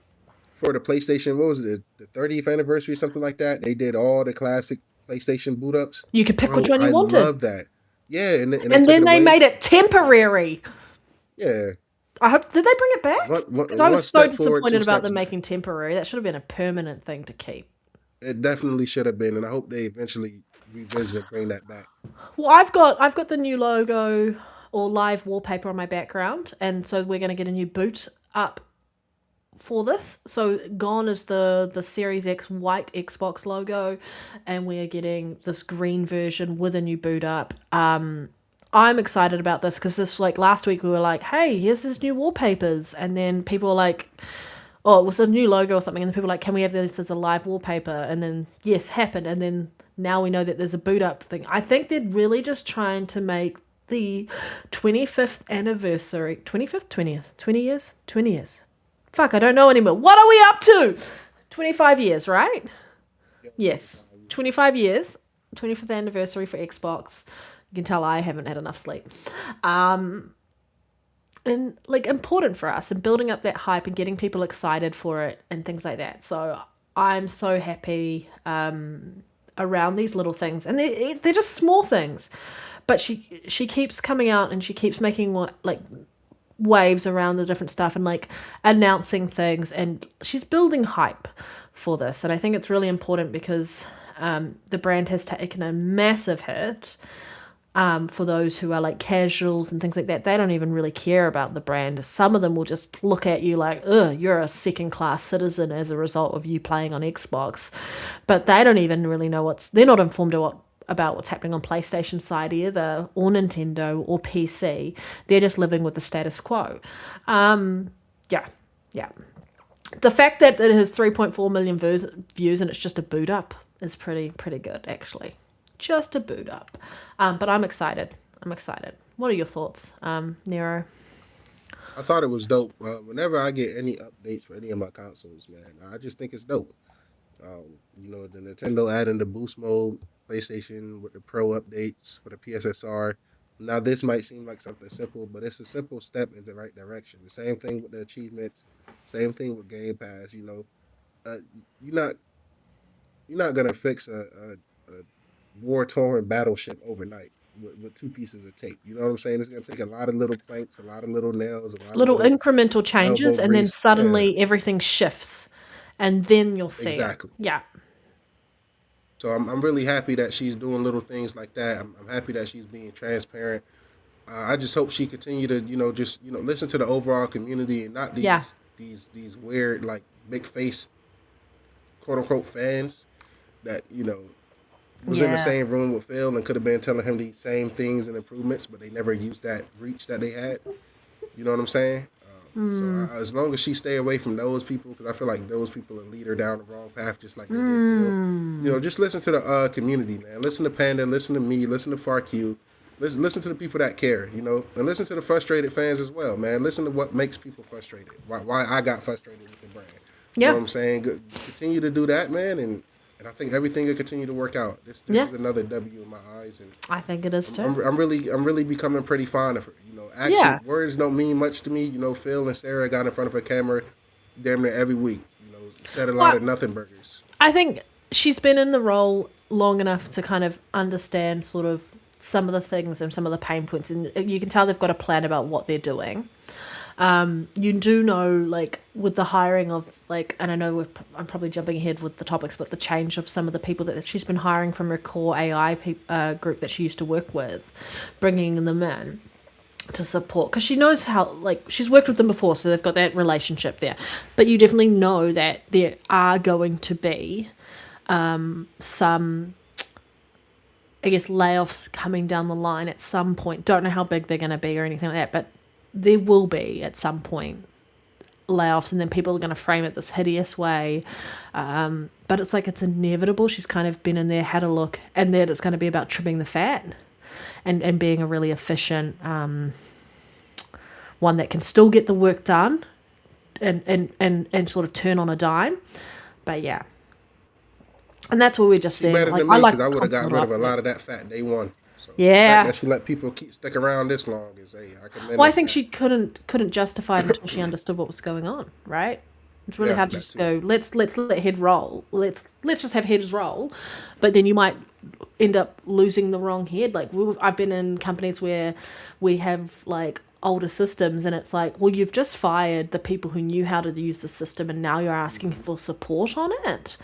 for the PlayStation, what was it, the 30th anniversary, something like that? They did all the classic PlayStation boot ups. You could pick which one you wanted. I love that. Yeah, and then they made it temporary. Yeah. I hope. Did they bring it back? Because I was so disappointed about them back. making temporary. That should have been a permanent thing to keep. It definitely should have been, and I hope they eventually revisit and bring that back. Well, I've got the new logo or live wallpaper on my background, and so we're going to get a new boot up for this. So gone is the Series X white Xbox logo, and we're getting this green version with a new boot up. I'm excited about this because this, like, last week we were like, hey, here's this new wallpapers, and then people were like, oh, it was a new logo or something, and then people were like, can we have this as a live wallpaper? And then yes, happened, and then now we know that there's a boot up thing. I think they're really just trying to make the 25th anniversary, 25th, 20th, 20 years. Fuck, I don't know anymore. What are we up to? 25 years, right? Yes, 25 years, 25th anniversary for Xbox. You can tell I haven't had enough sleep. And, like, important for us and building up that hype and getting people excited for it and things like that. So I'm so happy around these little things. And they're just small things. But she keeps coming out and she keeps making, waves around the different stuff and, like, announcing things. And she's building hype for this. And I think it's really important because the brand has taken a massive hit. For those who are like casuals and things like that, they don't even really care about the brand. Some of them will just look at you like, ugh, you're a second-class citizen as a result of you playing on Xbox. But they don't even really know they're not informed about what's happening on PlayStation side either, or Nintendo, or PC. They're just living with the status quo. Yeah. The fact that it has 3.4 million views and it's just a boot up is pretty good, actually. Just a boot up. But I'm excited. What are your thoughts, Nero? I thought it was dope. Whenever I get any updates for any of my consoles, man, I just think it's dope. The Nintendo adding the boost mode, PlayStation with the Pro updates for the PSSR. Now, this might seem like something simple, but it's a simple step in the right direction. The same thing with the achievements, same thing with Game Pass. You're not gonna fix a war-torn battleship overnight with two pieces of tape. You know what I'm saying? It's gonna take a lot of little planks, a lot of little nails, a lot of Little little incremental changes, elbow and then grease. suddenly everything shifts, and then you'll see Exactly. it. Yeah. So I'm really happy that she's doing little things like that. I'm happy that she's being transparent. I just hope she continue to listen to the overall community and not these weird like big face quote unquote fans that was in the same room with Phil and could have been telling him these same things and improvements, but they never used that reach that they had. You know what I'm saying? So as long as she stay away from those people, because I feel like those people will lead her down the wrong path, just like they did Phil. Just listen to the community, man. Listen to Panda, listen to me, listen to FarQ. Listen to the people that care, and listen to the frustrated fans as well, man. Listen to what makes people frustrated. Why I got frustrated with the brand. You know what I'm saying? Continue to do that, man, and I think everything will continue to work out. This is another W in my eyes, and I think it is too. I'm really becoming pretty fond of her. Words don't mean much to me. Phil and Sarah got in front of a camera damn near every week. Said a lot of nothing burgers. I think she's been in the role long enough to kind of understand sort of some of the things and some of the pain points, and you can tell they've got a plan about what they're doing. You do know, like, with the hiring of, like, and I know I'm probably jumping ahead with the topics, but the change of some of the people that she's been hiring from her core AI group that she used to work with, bringing them in to support, because she knows how, like, she's worked with them before, so they've got that relationship there. But you definitely know that there are going to be some, I guess, layoffs coming down the line at some point. Don't know how big they're going to be or anything like that, but there will be at some point layoffs, and then people are going to frame it this hideous way. But it's like it's inevitable. She's kind of been in there, had a look, and then it's going to be about trimming the fat and being a really efficient one that can still get the work done and sort of turn on a dime. But yeah. And that's what we're just saying. Better than me, because I would have got rid of a lot of that fat day one. So the fact that she let people stick around this long is I commend. Well, I think she couldn't justify it until she understood what was going on, right? It's really hard to just go, let's let head roll. Let's just have heads roll, but then you might end up losing the wrong head. Like I've been in companies where we have like older systems, and it's like, well, you've just fired the people who knew how to use the system, and now you're asking for support on it.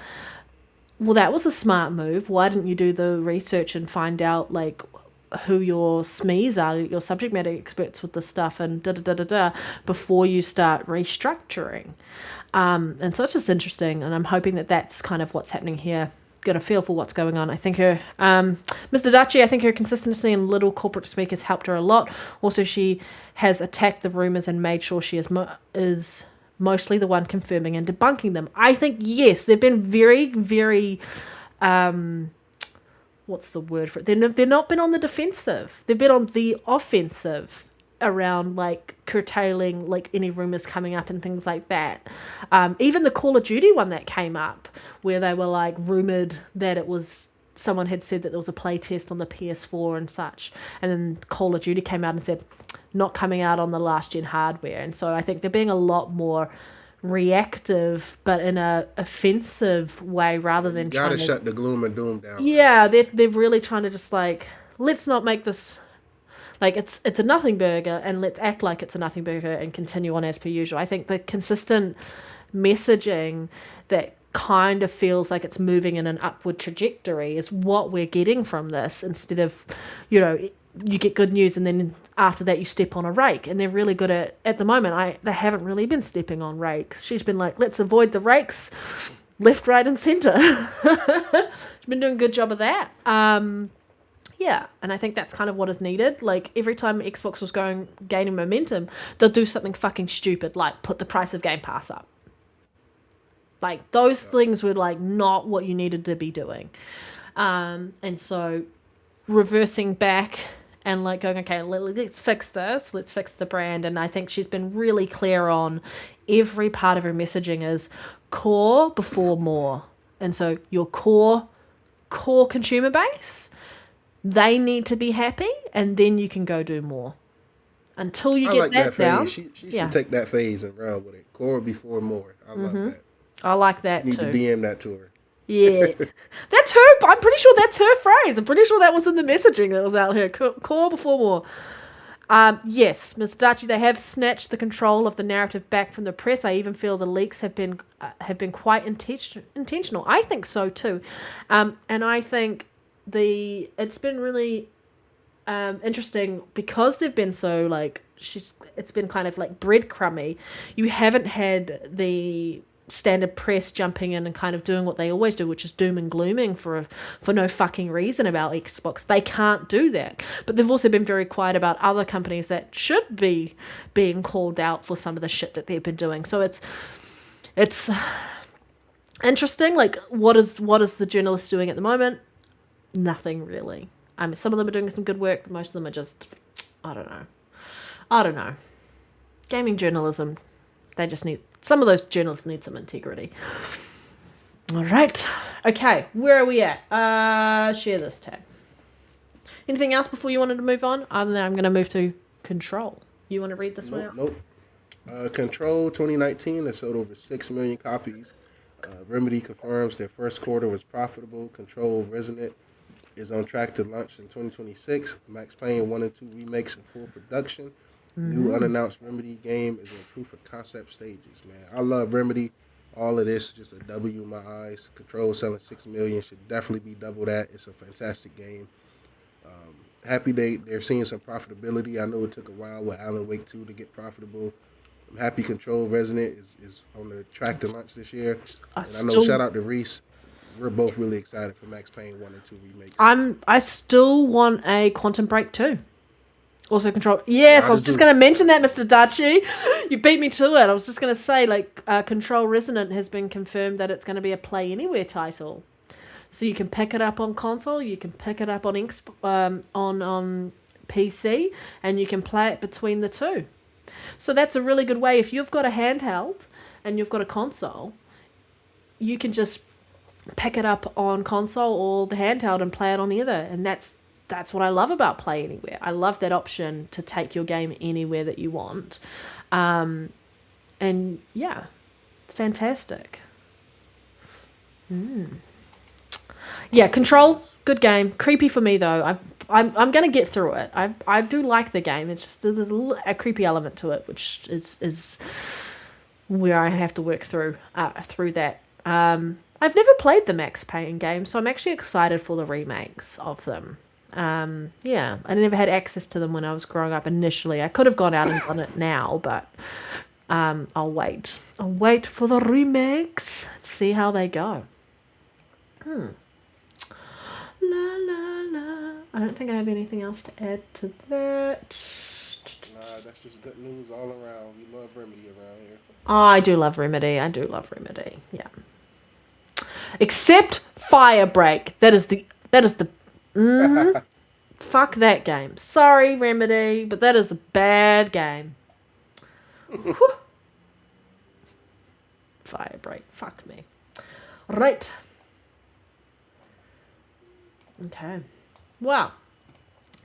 Well, that was a smart move. Why didn't you do the research and find out like who your SMEs are, your subject matter experts with the stuff, and before you start restructuring? And so it's just interesting, and I'm hoping that that's kind of what's happening here. Got a feel for what's going on. I think her, Mr. Dachi, I think her consistency in little corporate speak has helped her a lot. Also, she has attacked the rumors and made sure she is mostly the one confirming and debunking them. I think, yes, they've been very, very, what's the word for it? They've not been on the defensive. They've been on the offensive around like curtailing like any rumors coming up and things like that. Even the Call of Duty one that came up where they were like rumored that it was, someone had said that there was a play test on the PS4 and such, and then Call of Duty came out and said not coming out on the last gen hardware. And so I think they're being a lot more reactive, but in a offensive way rather than trying to shut the gloom and doom down. Yeah, they're really trying to just like, let's not make this like it's a nothing burger, and let's act like it's a nothing burger and continue on as per usual. I think the consistent messaging that kind of feels like it's moving in an upward trajectory is what we're getting from this, instead of, you know, you get good news and then after that you step on a rake. And they're really good at the moment, they haven't really been stepping on rakes. She's been like, let's avoid the rakes left, right and centre. She's been doing a good job of that. Yeah, and I think that's kind of what is needed. Like, every time Xbox was gaining momentum, they'll do something fucking stupid, like put the price of Game Pass up. Like, those things were, like, not what you needed to be doing. And so reversing back and, like, going, okay, let's fix this. Let's fix the brand. And I think she's been really clear on every part of her messaging is core before more. And so your core consumer base, they need to be happy, and then you can go do more. Until you get that down. She should take that phase and run with it. Core before more. I love that. I like that you too. Need to DM that to her. Yeah. That's her. I'm pretty sure that's her phrase. I'm pretty sure that was in the messaging that was out here. Core before more. Yes, Ms. Dachi, they have snatched the control of the narrative back from the press. I even feel the leaks have been quite intentional. I think so too. And I think it's been really interesting because they've been so, like, it's been kind of like breadcrumby. You haven't had the standard press jumping in and kind of doing what they always do, which is doom and glooming for no fucking reason about Xbox. They can't do that. But they've also been very quiet about other companies that should be being called out for some of the shit that they've been doing. So it's interesting. Like, what is the journalist doing at the moment? Nothing really. I mean, some of them are doing some good work. Most of them are just, I don't know. Gaming journalism, some of those journalists need some integrity. All right. Okay, where are we at? Share this tab. Anything else before you wanted to move on? Other than I'm going to move to Control. You want to read this one out? Nope. Control 2019 has sold over 6 million copies. Remedy confirms their first quarter was profitable. Control Resonant is on track to launch in 2026. Max Payne 1 and 2 remakes in full production. New unannounced Remedy game is in proof of concept stages, man. I love Remedy. All of this is just a W in my eyes. Control selling 6 million should definitely be double that. It's a fantastic game. Happy they're seeing some profitability. I know it took a while with Alan Wake 2 to get profitable. I'm happy Control Resonant is on the track to launch this year. And I know, shout out to Reese. We're both really excited for Max Payne 1 and 2 remakes. I still want a Quantum Break 2. Also Control. Yes, I was just going to mention that, Mr. Dachi. You beat me to it. I was just going to say, like, Control Resonant has been confirmed that it's going to be a Play Anywhere title. So you can pick it up on console, you can pick it up on on PC, and you can play it between the two. So that's a really good way. If you've got a handheld and you've got a console, you can just pick it up on console or the handheld and play it on either. And that's what I love about Play Anywhere. I love that option to take your game anywhere that you want. And yeah, it's fantastic. Yeah, Control, good game. Creepy for me though. I'm going to get through it. I do like the game. It's just there's a creepy element to it, which is where I have to work through that. I've never played the Max Payne games, so I'm actually excited for the remakes of them. Yeah, I never had access to them when I was growing up initially. I could have gone out and done it now, but I'll wait. I'll wait for the remakes, see how they go. La la la. I don't think I have anything else to add to that. Nah, that's just good news all around. We love Remedy around here. Oh, I do love Remedy. Yeah. Except Firebreak. That is the fuck that game. Sorry, Remedy, but that is a bad game. Firebreak. Fuck me. Right. Okay. Wow.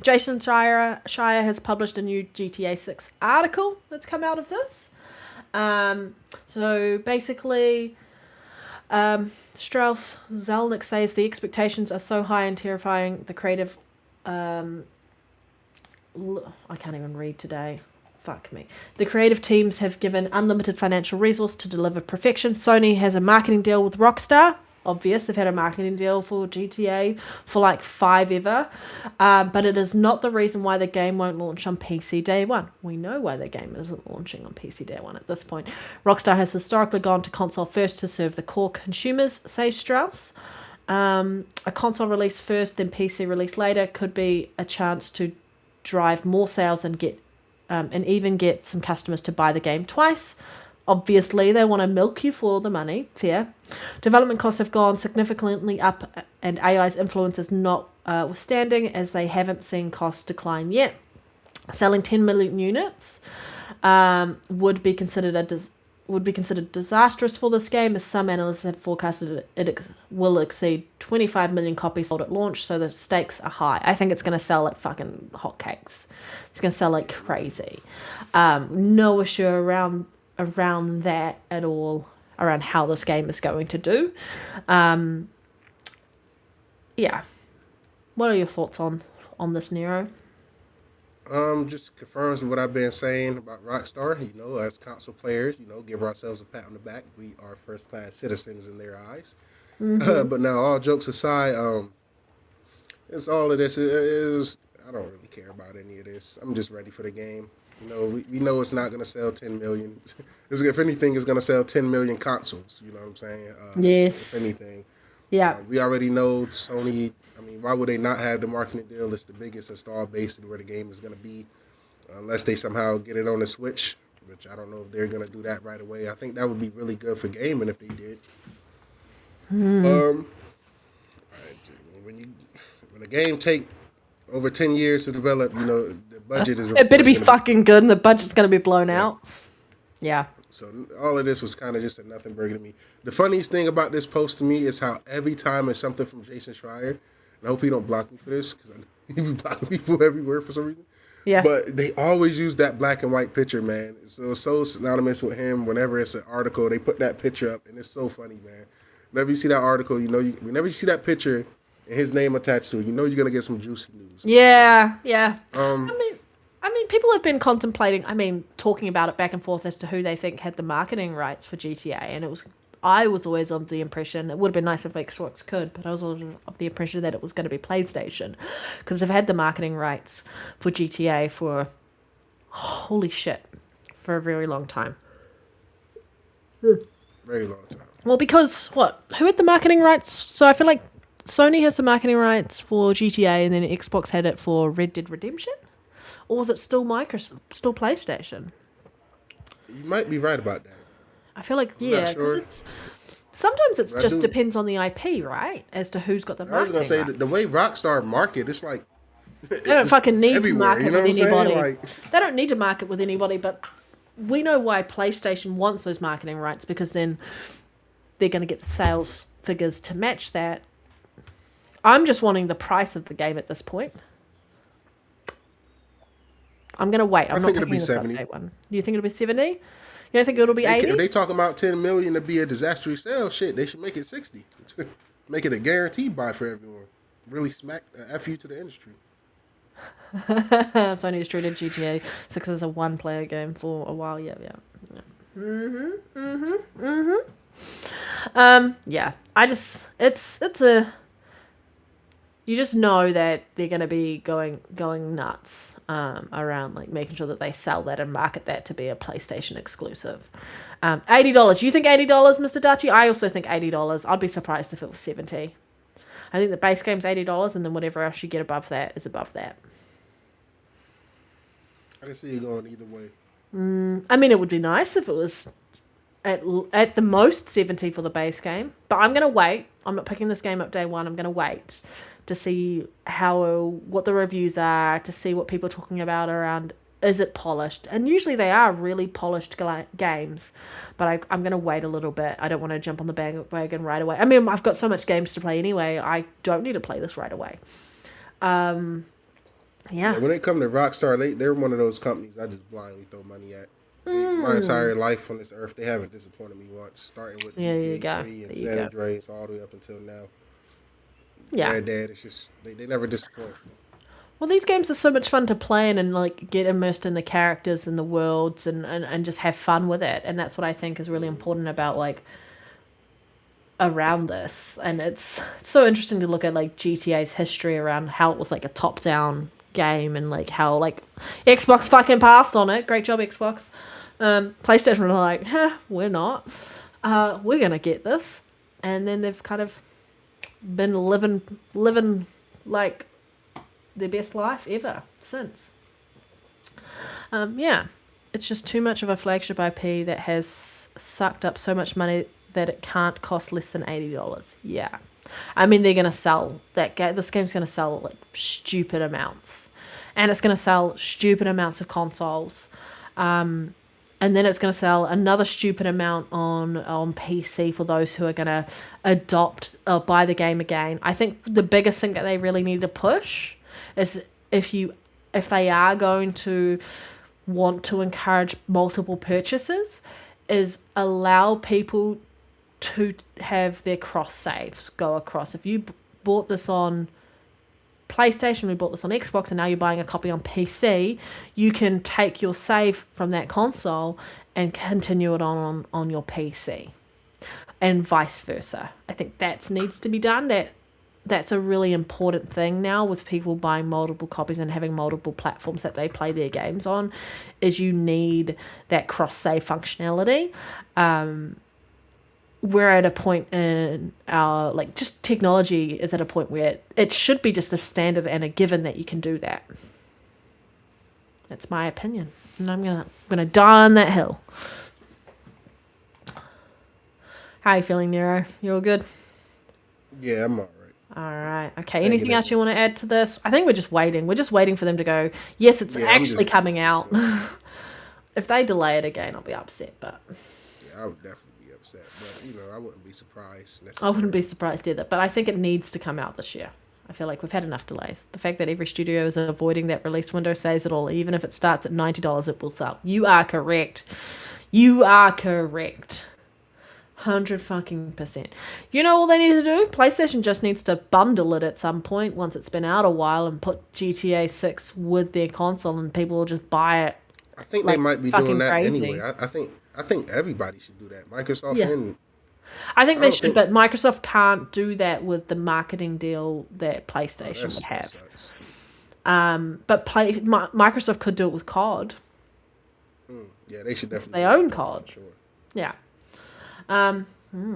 Jason Schreier has published a new GTA 6 article that's come out of this. So basically, Strauss Zelnick says the expectations are so high and terrifying. The creative, I can't even read today. fuck me. The creative teams have given unlimited financial resource to deliver perfection. Sony has a marketing deal with Rockstar. Obvious, they've had a marketing deal for GTA for like 5 ever. But it is not the reason why the game won't launch on PC day one. We know why the game isn't launching on PC day one at this point. Rockstar has historically gone to console first to serve the core consumers, says Strauss. A console release first, then PC release later could be a chance to drive more sales and even get some customers to buy the game twice. Obviously, they want to milk you for the money. Fair. Development costs have gone significantly up, and AI's influence is notwithstanding, as they haven't seen costs decline yet. Selling 10 million units would be considered disastrous for this game, as some analysts have forecasted it will exceed 25 million copies sold at launch, so the stakes are high. I think it's going to sell like fucking hotcakes. It's going to sell like crazy. No issue around that at all, around how this game is going to do. Yeah. What are your thoughts on this, Nero? Just confirms what I've been saying about Rockstar. You know, as console players, you know, give ourselves a pat on the back. We are first-class citizens in their eyes. But now, all jokes aside, it's all of this. I don't really care about any of this. I'm just ready for the game. You know, we know it's not going to sell 10 million. If anything, it's going to sell 10 million consoles. You know what I'm saying? Yes. If anything. Yeah. We already know Sony. I mean, why would they not have the marketing deal? It's the biggest install base and where the game is going to be, unless they somehow get it on the Switch, which I don't know if they're going to do that right away. I think that would be really good for gaming if they did. When a game take over 10 years to develop, you know, the budget is... It better be fucking good, and the budget's going to be blown out. Yeah. So all of this was kind of just a nothing burger to me. The funniest thing about this post to me is how every time it's something from Jason Schreier, and I hope he don't block me for this, because I know he be blocking people everywhere for some reason. Yeah. But they always use that black and white picture, man. So it's so synonymous with him. Whenever it's an article, they put that picture up, and it's so funny, man. Whenever you see that article, you know, whenever you see that picture and his name attached to it, you know you're going to get some juicy news. Yeah. I mean, people have been contemplating, talking about it back and forth as to who they think had the marketing rights for GTA, and I was always of the impression, it would have been nice if Xbox could, but I was always of the impression that it was going to be PlayStation, because they've had the marketing rights for GTA for, holy shit, for a very long time. Very long time. Well, because, who had the marketing rights? So I feel like Sony has the marketing rights for GTA, and then Xbox had it for Red Dead Redemption? Or was it still still PlayStation? You might be right about that. I feel like, I'm yeah, not sure. because sometimes it's just depends on the IP, right? As to who's got the marketing I was going to say, the way Rockstar market, it's like... They don't fucking need to market you know with anybody. Like, they don't need to market with anybody, but we know why PlayStation wants those marketing rights, because then they're going to get the sales figures to match that. I'm just wanting the price of the game at this point. I'm going to wait. I'm not picking this up day one. Do you think it'll be 70? You don't think it'll be 80? If they talking about 10 million to be a disastrous sale, shit, they should make it 60. Make it a guaranteed buy for everyone. Really smack F you to the industry. Sony has treated GTA 6 as a one-player game for a while. Yeah. Yeah. It's a... You just know that they're going to be going nuts around like making sure that they sell that and market that to be a PlayStation exclusive. $80. You think $80, Mr. Dutchy? I also think $80. I'd be surprised if it was 70. I think the base game's $80, and then whatever else you get above that is above that. I can see you going either way. It would be nice if it was at the most 70 for the base game, but I'm going to wait. I'm not picking this game up day one. I'm going to wait to see what the reviews are, to see what people are talking about around, is it polished? And usually they are really polished games, but I'm going to wait a little bit. I don't want to jump on the bandwagon right away. I've got so much games to play anyway. I don't need to play this right away. Yeah. When it comes to Rockstar, they're one of those companies I just blindly throw money at. My entire life on this earth, they haven't disappointed me once, starting with GTA 3 and San Andreas all the way up until now. Yeah. Red Dead, it's just, they never disappoint. Well, these games are so much fun to play in and like get immersed in the characters and the worlds and just have fun with it. And that's what I think is really important about like around this. And it's so interesting to look at like GTA's history around how it was like a top-down game and like how like Xbox fucking passed on it. Great job, Xbox. PlayStation were like, we're not. We're gonna get this. And then they've kind of been living like their best life ever since. Yeah, it's just too much of a flagship IP that has sucked up so much money that it can't cost less than $80. Yeah, I mean they're gonna sell that game. This game's gonna sell like stupid amounts, and it's gonna sell stupid amounts of consoles. And then it's going to sell another stupid amount on PC for those who are going to adopt or buy the game again. I think the biggest thing that they really need to push is if they are going to want to encourage multiple purchases, is allow people to have their cross saves go across. If you bought this on PlayStation, we bought this on Xbox, and now you're buying a copy on PC, you can take your save from that console and continue it on your PC, and vice versa. I think that needs to be done. That's a really important thing now with people buying multiple copies and having multiple platforms that they play their games on, is you need that cross-save functionality. We're at a point in our, like, just technology is at a point where it should be just a standard and a given that you can do that. That's my opinion. And I'm gonna die on that hill. How are you feeling, Nero? You all good? Yeah, I'm alright. Alright, okay. Anything else you want to add to this? I think we're just waiting. We're just waiting for them to go, yes, it's actually coming out. If they delay it again, I'll be upset, but... Yeah, I would definitely be upset, but, you know, I wouldn't be surprised necessarily. I wouldn't be surprised either, but I think it needs to come out this year. I feel like we've had enough delays. The fact that every studio is avoiding that release window says it all. Even if it starts at $90, it will sell. You are correct. You are correct. 100%. You know all they need to do? PlayStation just needs to bundle it at some point once it's been out a while and put GTA 6 with their console, and people will just buy it. I think like, they might be doing that crazy. anyway. I think everybody should do that. Microsoft and... I think they should, but Microsoft can't do that with the marketing deal that PlayStation would have. But Microsoft could do it with COD. Yeah, they should definitely. They own COD. Sure. Yeah.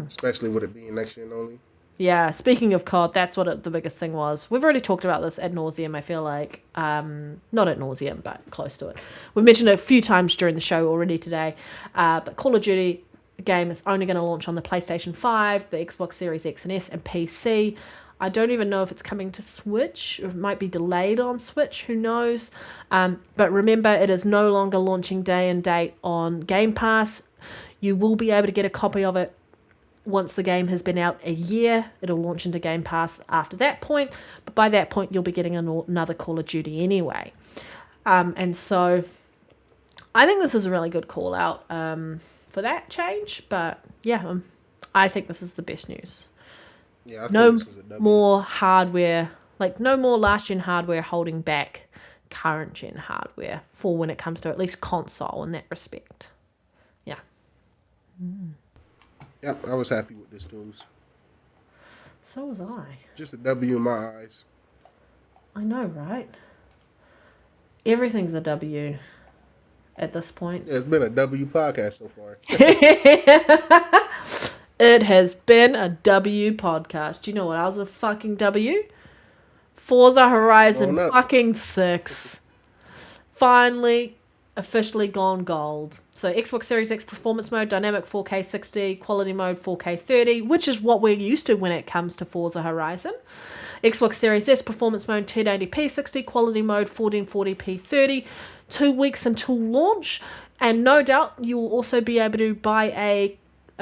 Especially with it being next gen only. Yeah, speaking of COD, that's what the biggest thing was. We've already talked about this ad nauseum, I feel like. Not ad nauseum, but close to it. We've mentioned it a few times during the show already today. But Call of Duty game is only going to launch on the PlayStation 5, the Xbox Series X and S, and PC. I don't even know if it's coming to Switch, or it might be delayed on Switch, who knows. But remember, it is no longer launching day and date on Game Pass. You will be able to get a copy of it once the game has been out a year. It'll launch into Game Pass after that point, but by that point you'll be getting another Call of Duty anyway. And so I think this is a really good call out for that change, but yeah, I think this is the best news. Yeah, no more hardware, like no more last gen hardware holding back current gen hardware for when it comes to at least console in that respect. Yeah. Yep, I was happy with this news. So was I. Just a W in my eyes. I know, right? Everything's a W at this point. Yeah, it's been a W podcast so far. It has been a W podcast. Do you know what else is a fucking W? Forza Horizon fucking 6. Finally, officially gone gold. So Xbox Series X performance mode, dynamic 4K 60, quality mode 4K 30, which is what we're used to when it comes to Forza Horizon. Xbox Series S performance mode 1080p 60, quality mode 1440p 30. 2 weeks until launch, and no doubt you will also be able to buy a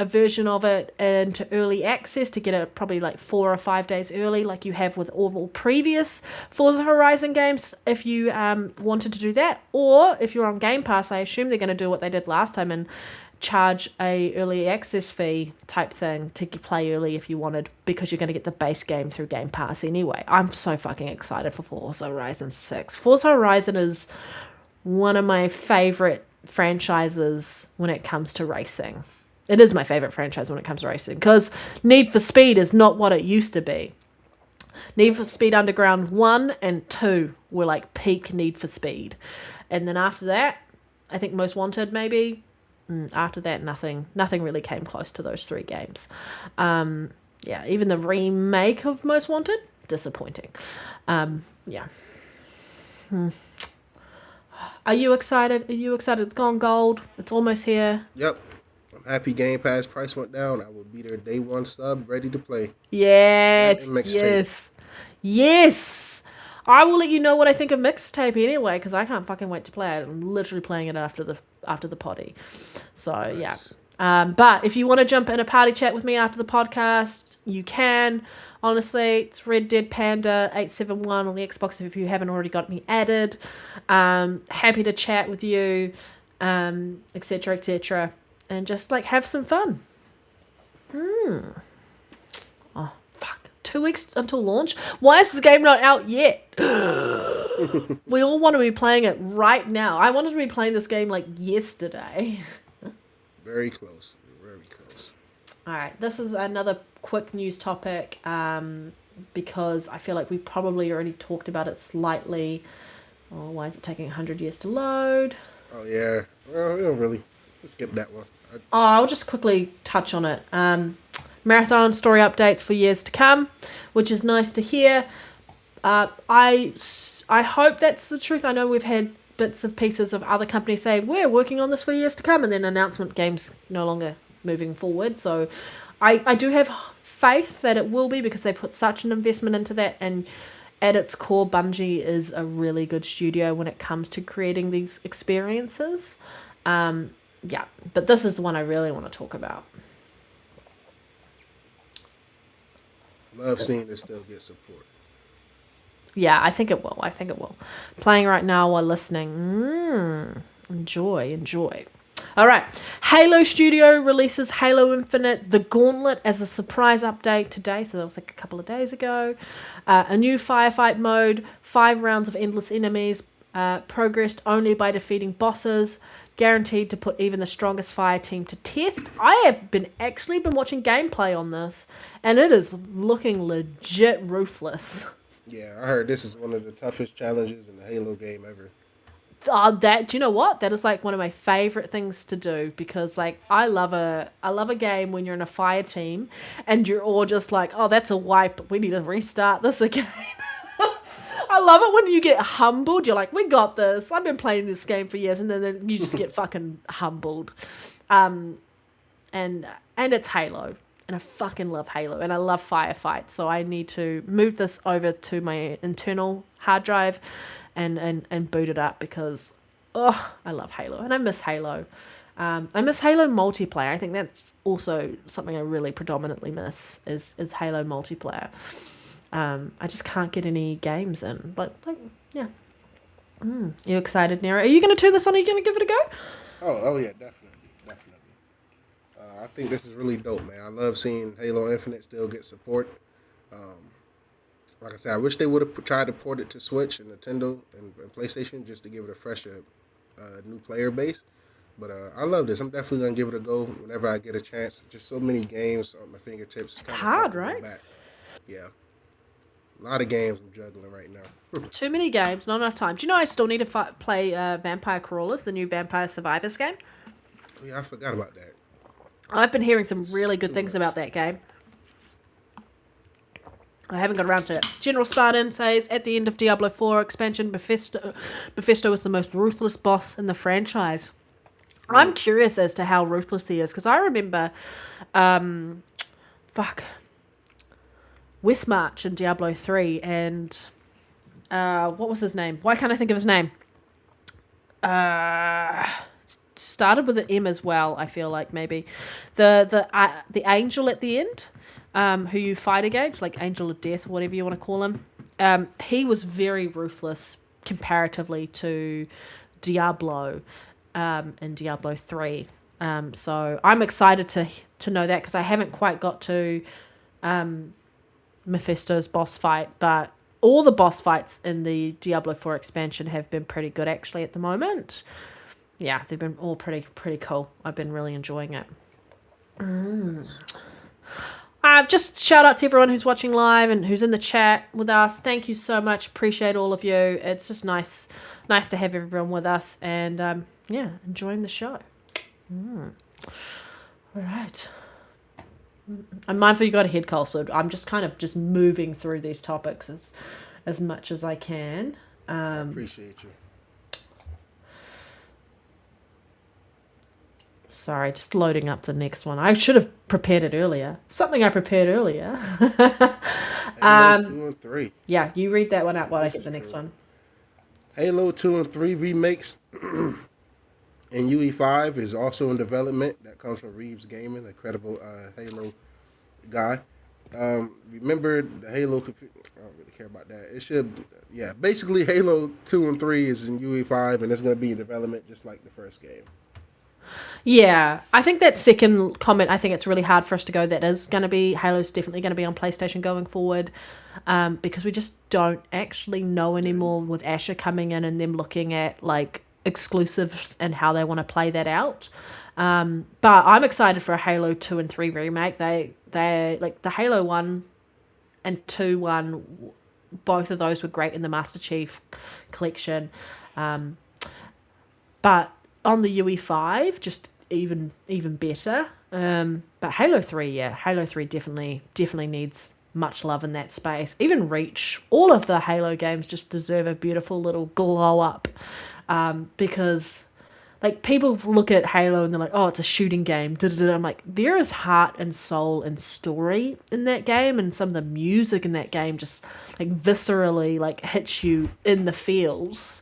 version of it into early access to get it probably like 4 or 5 days early, like you have with all previous Forza Horizon games, if you wanted to do that. Or if you're on Game Pass, I assume they're going to do what they did last time and charge a early access fee type thing to play early if you wanted, because you're going to get the base game through Game Pass anyway. I'm so fucking excited for Forza Horizon 6. Forza Horizon is one of my favorite franchises when it comes to racing. It is my favorite franchise when it comes to racing, because Need for Speed is not what it used to be. Need for Speed Underground 1 and 2 were like peak Need for Speed. And then after that, I think Most Wanted maybe. After that, nothing really came close to those 3 games. Yeah, even the remake of Most Wanted, disappointing. Yeah. Are you excited? Are you excited? It's gone gold. It's almost here. Yep. I'm happy Game Pass price went down. I will be their day one sub, ready to play. Yes. Yes. I will let you know what I think of Mixtape anyway, because I can't fucking wait to play it. I'm literally playing it after the potty. So, nice. Yeah. But if you want to jump in a party chat with me after the podcast, you can. Honestly, it's Red Dead Panda 871 on the Xbox if you haven't already got me added. Happy to chat with you, etc., etc., and just like have some fun. Oh, fuck. 2 weeks until launch? Why is the game not out yet? We all want to be playing it right now. I wanted to be playing this game like yesterday. Very close. Very close. All right. This is another quick news topic because I feel like we probably already talked about it slightly. Oh, why is it taking 100 years to load? Oh, yeah. Well, we don't really. Let's skip that one. I'll just quickly touch on it. Marathon story updates for years to come, which is nice to hear. I hope that's the truth. I know we've had bits of pieces of other companies say we're working on this for years to come, and then announcement games no longer moving forward. So I do have faith that it will be, because they put such an investment into that, and at its core, Bungie is a really good studio when it comes to creating these experiences. Yeah, but this is the one I really want to talk about. Love seeing this still get support. Yeah, I think it will. Playing right now while listening. Enjoy. All right. Halo Studio releases Halo Infinite, The Gauntlet, as a surprise update today. So that was like a couple of days ago. A new firefight mode, 5 rounds of endless enemies, progressed only by defeating bosses, guaranteed to put even the strongest fire team to test. I have been watching gameplay on this, and it is looking legit ruthless. Yeah, I heard this is one of the toughest challenges in the Halo game ever. Do you know what? That is like one of my favorite things to do, because like I love a game when you're in a fire team and you're all just like, oh, that's a wipe. We need to restart this again. I love it when you get humbled. You're like, we got this. I've been playing this game for years, and then you just get fucking humbled. And it's Halo. And I fucking love Halo, and I love firefights, so I need to move this over to my internal hard drive and boot it up, because I love Halo, and I miss Halo. I miss Halo multiplayer. I think that's also something I really predominantly miss is Halo multiplayer. I just can't get any games in. Yeah. You excited, Nero? Are you going to turn this on? Are you going to give it a go? Oh yeah, definitely. I think this is really dope, man. I love seeing Halo Infinite still get support. Like I said, I wish they would have tried to port it to Switch and Nintendo and PlayStation just to give it a fresher new player base. But I love this. I'm definitely going to give it a go whenever I get a chance. Just so many games on my fingertips. It's hard, right? Yeah. A lot of games I'm juggling right now. Too many games, not enough time. Do you know I still need to play Vampire Crawlers, the new Vampire Survivors game? Oh, yeah, I forgot about that. I've been hearing some really good things about that game. I haven't got around to it. General Spartan says, at the end of Diablo 4 expansion, Mephisto is the most ruthless boss in the franchise. I'm curious as to how ruthless he is, because I remember, Westmarch in Diablo 3, and, what was his name? Why can't I think of his name? Started with an M as well, I feel like, maybe. The angel at the end, who you fight against, like Angel of Death or whatever you want to call him, he was very ruthless comparatively to Diablo in Diablo 3. So I'm excited to know that because I haven't quite got to Mephisto's boss fight, but all the boss fights in the Diablo 4 expansion have been pretty good actually at the moment. Yeah, they've been all pretty cool. I've been really enjoying it. Just shout out to everyone who's watching live and who's in the chat with us. Thank you so much. Appreciate all of you. It's just nice to have everyone with us and yeah, enjoying the show. All right. I'm mindful you got a head cold, so I'm just kind of just moving through these topics as much as I can. I appreciate you. Sorry, just loading up the next one. I should have prepared it earlier. Something I prepared earlier. Halo 2 and 3. Yeah, you read that one out while I get the next one. Halo 2 and 3 remakes in UE5 is also in development. That comes from Reeves Gaming, a credible Halo guy. Remember the Halo... I don't really care about that. It should... Yeah, basically Halo 2 and 3 is in UE5 and it's going to be in development just like the first game. Yeah, I think that second comment, I think it's really hard for us to go that is going to be, Halo's definitely going to be on PlayStation going forward, because we just don't actually know anymore with Asher coming in and them looking at like exclusives and how they want to play that out. But I'm excited for a Halo 2 and 3 remake. They like the Halo 1 and 2 one, both of those were great in the Master Chief collection. But on the UE5, just even better. But Halo 3, yeah, Halo 3 definitely needs much love in that space. Even Reach, all of the Halo games just deserve a beautiful little glow up, because like people look at Halo and they're like, oh, it's a shooting game. I'm like, there is heart and soul and story in that game, and some of the music in that game just like viscerally like hits you in the feels.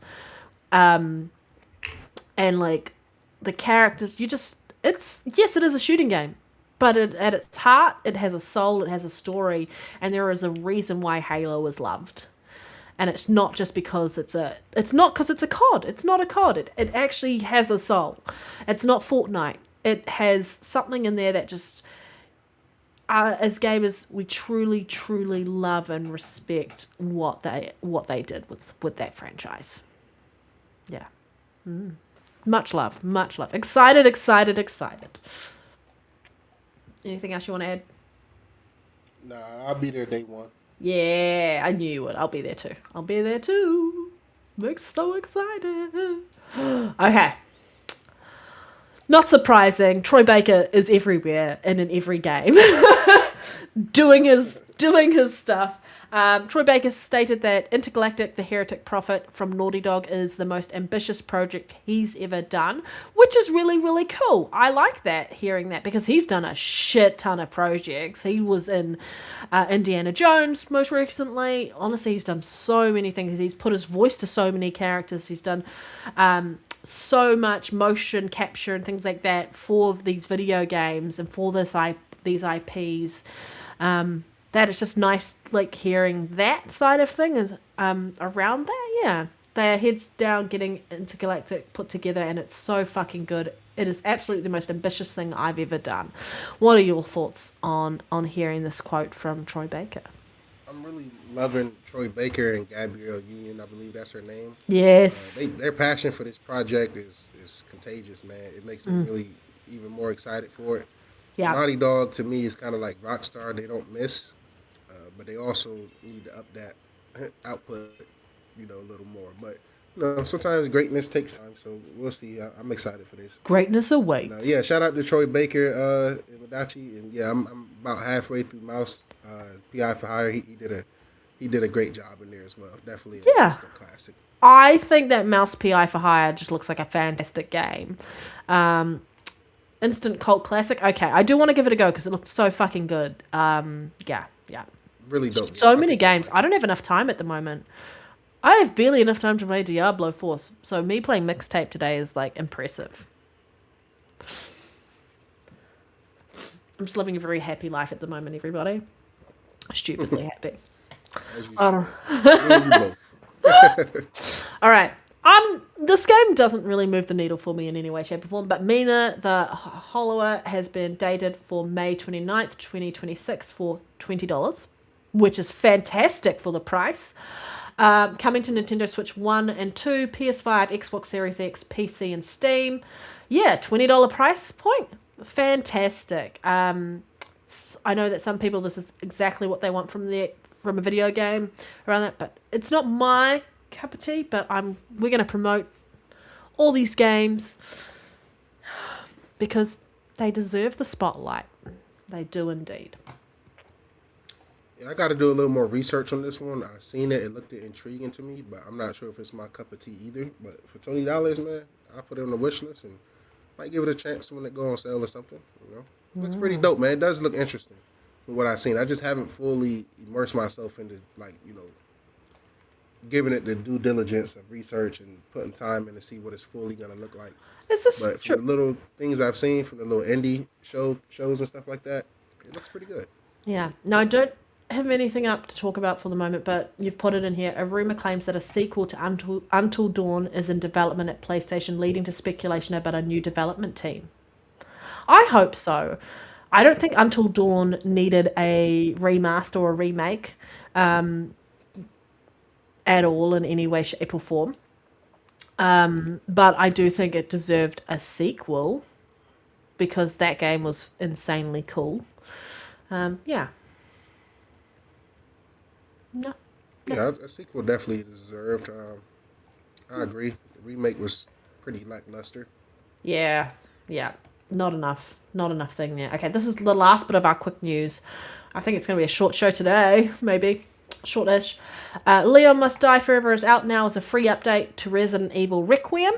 And like the characters, yes, it is a shooting game, but at its heart, it has a soul, it has a story, and there is a reason why Halo is loved. And it's not just because it's a COD. It's not a COD. It actually has a soul. It's not Fortnite. It has something in there that just, as gamers, we truly, truly love and respect what they did with that franchise. Yeah. Much love. Excited. Anything else you want to add? Nah, I'll be there day one. Yeah, I knew you would. I'll be there too. I'm so excited. Okay. Not surprising, Troy Baker is everywhere and in every game. doing his stuff. Troy Baker stated that Intergalactic: The Heretic Prophet from Naughty Dog is the most ambitious project he's ever done, which is really, really cool. I like that, hearing that, because he's done a shit ton of projects. He was in Indiana Jones most recently. Honestly, he's done so many things. He's put his voice to so many characters. He's done so much motion capture and things like that for these video games and for these IPs. That is just nice, like, hearing that side of things around that. Yeah, their heads down, getting Intergalactic put together, and it's so fucking good. It is absolutely the most ambitious thing I've ever done. What are your thoughts on hearing this quote from Troy Baker? I'm really loving Troy Baker and Gabrielle Union. I believe that's her name. Yes. Their passion for this project is contagious, man. It makes me really even more excited for it. Yeah. Naughty Dog, to me, is kind of like Rockstar. They don't miss, but they also need to up that output, a little more. But, sometimes greatness takes time, so we'll see. I'm excited for this. Greatness awaits. Yeah, shout out to Troy Baker and Madachi. And, yeah, I'm about halfway through Mouse. PI for Hire, he did a great job in there as well. Definitely an instant classic. I think that Mouse PI for Hire just looks like a fantastic game. Instant cult classic. Okay, I do want to give it a go because it looks so fucking good. Yeah. Really dope. So many games. I don't have enough time at the moment. I have barely enough time to play Diablo 4. So me playing Mixtape today is like impressive. I'm just living a very happy life at the moment, everybody. Stupidly happy. As you should. All right. This game doesn't really move the needle for me in any way, shape, or form, but Mina the Hollower has been dated for May 29th, 2026 for $20, which is fantastic for the price. Coming to Nintendo Switch 1 and 2, PS5, Xbox Series X, PC, and Steam. Yeah, $20 price point. Fantastic. I know that some people, this is exactly what they want from a video game around that, but it's not my cup of tea. But we're going to promote all these games because they deserve the spotlight. They do indeed. Yeah, I got to do a little more research on this one. I seen it; it looked intriguing to me, but I'm not sure if it's my cup of tea either. But for $20, man, I'll put it on the wish list and might give it a chance when it go on sale or something. Looks pretty dope, man. It does look interesting from what I've seen. I just haven't fully immersed myself into giving it the due diligence of research and putting time in to see what it's fully gonna look like. But from the little things I've seen from the little indie shows and stuff like that, it looks pretty good. Yeah. No, I don't have anything up to talk about for the moment, but you've put it in here. A rumor claims that a sequel to Until Dawn is in development at PlayStation, leading to speculation about a new development team. I hope so. I don't think Until Dawn needed a remaster or a remake at all in any way, shape, or form. But I do think it deserved a sequel because that game was insanely cool. Yeah. No. Yeah, a sequel definitely deserved. I agree. The remake was pretty lackluster. Yeah. Not enough thing there. Okay, this is the last bit of our quick news. I think it's going to be a short show today, maybe. Shortish. Leon Must Die Forever is out now as a free update to Resident Evil Requiem.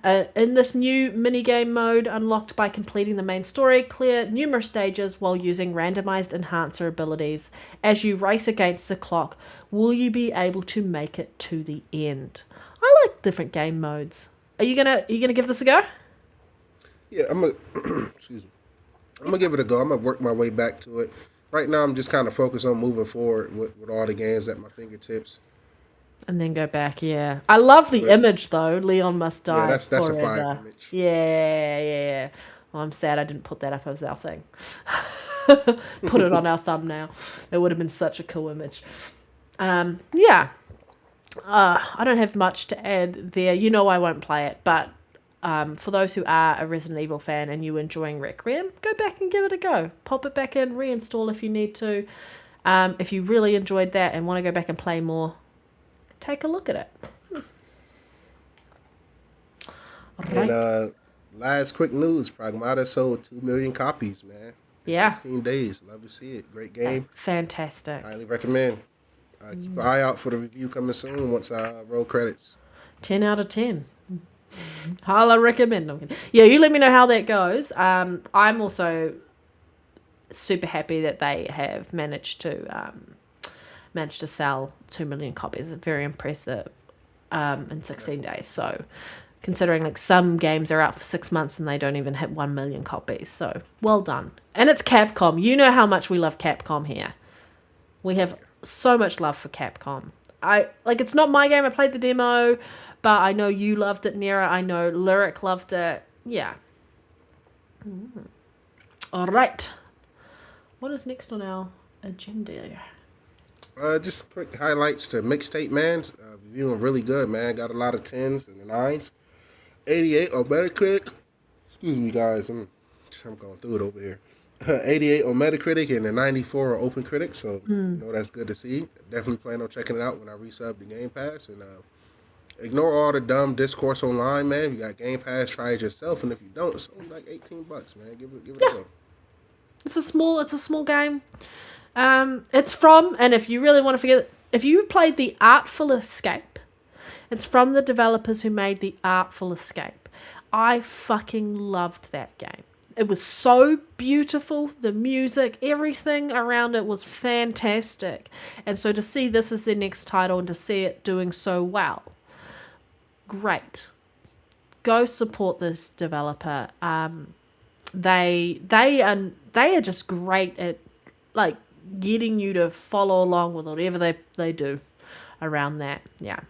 In this new minigame mode, unlocked by completing the main story, clear numerous stages while using randomized enhancer abilities. As you race against the clock, will you be able to make it to the end? I like different game modes. Are you gonna give this a go? Yeah, excuse me. I'm gonna give it a go. I'm gonna work my way back to it. Right now, I'm just kind of focused on moving forward with all the games at my fingertips. And then go back, yeah. I love the image, though. Leon Must Die. Yeah, that's a fire image. Yeah. Well, I'm sad I didn't put that up as our thing. Put it on our thumbnail. It would have been such a cool image. Yeah. I don't have much to add there. You know I won't play it, but for those who are a Resident Evil fan and you enjoying Requiem, go back and give it a go. Pop it back in, reinstall if you need to. If you really enjoyed that and want to go back and play more, take a look at it. Right. And last quick news, Pragmata sold 2 million copies, man. Yeah. 16 days. Love to see it. Great game. Fantastic. Highly recommend. Keep an eye out for the review coming soon once I roll credits. 10 out of 10. Highly recommend. Yeah, you let me know how that goes. I'm also super happy that they have managed to sell 2 million copies. It's very impressive in 16 days. So considering like some games are out for 6 months and they don't even hit 1 million copies. So well done. And it's Capcom. You know how much we love Capcom here. We have so much love for Capcom. It's not my game. I played the demo, but I know you loved it, Nera. I know Lyriic loved it. Yeah. All right. What is next on our agenda? Just quick highlights to Mixtape Man. Viewing really good, man. Got a lot of 10s and 9s. 88 on Metacritic. Excuse me, guys. I'm going through it over here. 88 on Metacritic and a 94 on OpenCritic. So, that's good to see. Definitely plan on checking it out when I resub the Game Pass. And ignore all the dumb discourse online, man. If you got Game Pass, try it yourself. And if you don't, it's only like $18, man. Give it a go. It's a small game. It's from, and if you really want to forget, if you played The Artful Escape, it's from the developers who made The Artful Escape. I fucking loved that game. It was so beautiful. The music, everything around it was fantastic. And so to see this as their next title and to see it doing so well, great. Go support this developer. They are just great at like getting you to follow along with whatever they do around that. Yeah.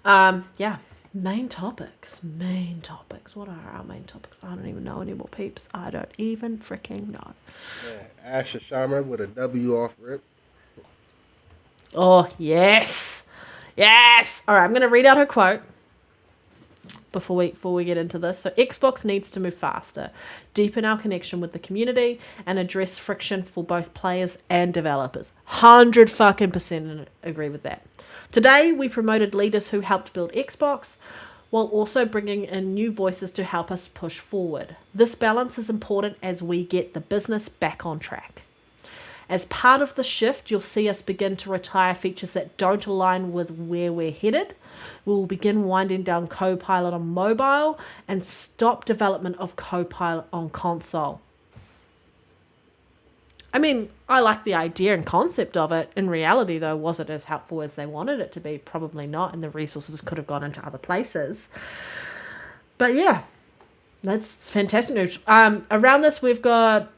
Yeah. Main topics. What are our main topics? I don't even know anymore, peeps. I don't even freaking know. Yeah, Asha Sharma with a W off rip. Oh, yes. Yes. All right, I'm going to read out her quote before we get into this. So Xbox needs to move faster, deepen our connection with the community, and address friction for both players and developers. 100% agree with that. Today, we promoted leaders who helped build Xbox, while also bringing in new voices to help us push forward. This balance is important as we get the business back on track. As part of the shift, you'll see us begin to retire features that don't align with where we're headed. We'll begin winding down Copilot on mobile and stop development of Copilot on console. I mean, I like the idea and concept of it. In reality, though, was it as helpful as they wanted it to be? Probably not, and the resources could have gone into other places. But yeah, that's fantastic news. Around this, we've got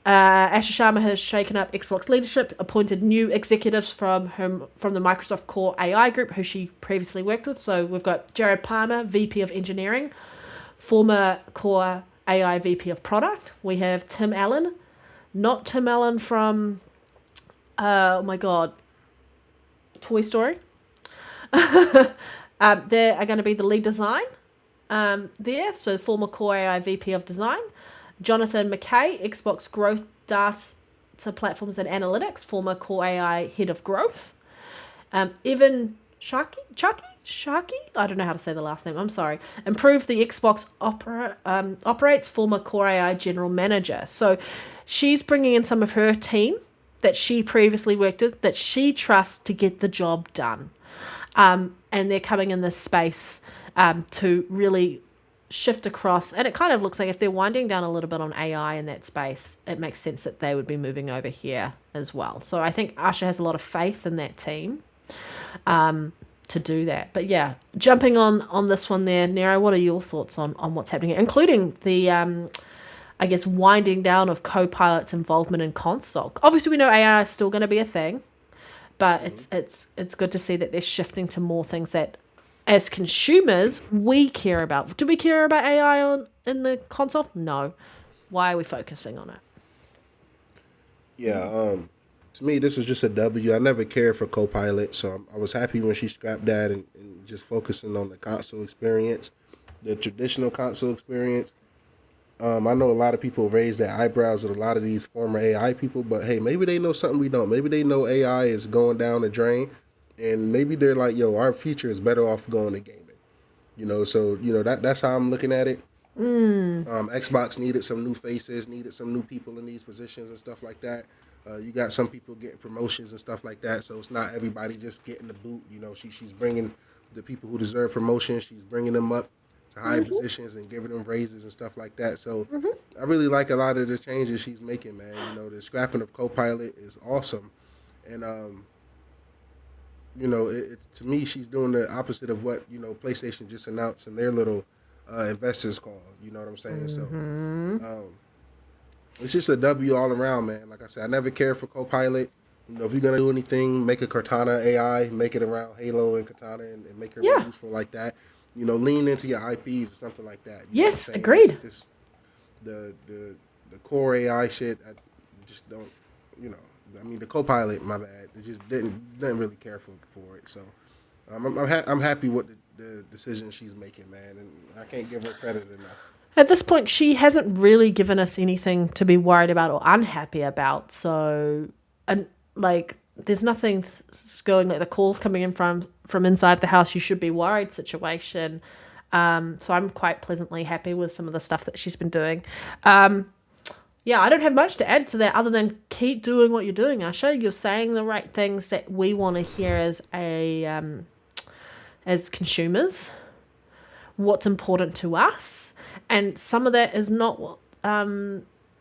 Asha Sharma has shaken up Xbox leadership, appointed new executives from the Microsoft Core AI group, who she previously worked with. So we've got Generative Panda, VP of Engineering, former Core AI VP of Product. We have Tim Allen, not Tim Allen from, oh my god, Toy Story. They are going to be the lead design there. So former Core AI VP of Design. Jonathan McKay, Xbox Growth Data Platforms and Analytics, former Core AI Head of Growth. Evan Sharkey, I don't know how to say the last name, I'm sorry. Improve the Xbox Operates, former Core AI General Manager. So she's bringing in some of her team that she previously worked with, that she trusts to get the job done. And they're coming in this space to really shift across, and it kind of looks like if they're winding down a little bit on AI in that space, it makes sense that they would be moving over here as well. So I think Asha has a lot of faith in that team to do that. But yeah, jumping on this one there, Nero, what are your thoughts on what's happening, including the I guess winding down of Copilot's involvement in console? Obviously we know AI is still going to be a thing, but it's good to see that they're shifting to more things that as consumers, we care about. Do we care about AI in the console? No. Why are we focusing on it? Yeah, to me, this was just a W. I never cared for Copilot, so I was happy when she scrapped that and just focusing on the console experience, the traditional console experience. I know a lot of people raise their eyebrows at a lot of these former AI people, but hey, maybe they know something we don't. Maybe they know AI is going down the drain. And maybe they're like, yo, our future is better off going to gaming. So, that's how I'm looking at it. Xbox needed some new faces, needed some new people in these positions and stuff like that. You got some people getting promotions and stuff like that. So it's not everybody just getting the boot. She's bringing the people who deserve promotions. She's bringing them up to high positions and giving them raises and stuff like that. So I really like a lot of the changes she's making, man. The scrapping of Copilot is awesome. And, to me, she's doing the opposite of what, PlayStation just announced in their little investors call. You know what I'm saying? So it's just a W all around, man. Like I said, I never cared for Copilot. If you're going to do anything, make a Cortana AI, make it around Halo and Cortana and make her more useful like that. Lean into your IPs or something like that. Yes, agreed. The core AI shit, I just don't, the Copilot, my bad. It just didn't really care for it. So I'm happy with the decision she's making, man, and I can't give her credit enough. At this point, she hasn't really given us anything to be worried about or unhappy about. So, and there's nothing going like the calls coming in from inside the house. You should be worried situation. So I'm quite pleasantly happy with some of the stuff that she's been doing. Yeah, I don't have much to add to that other than keep doing what you're doing, Asha. You're saying the right things that we want to hear as consumers. What's important to us, and some of that is not what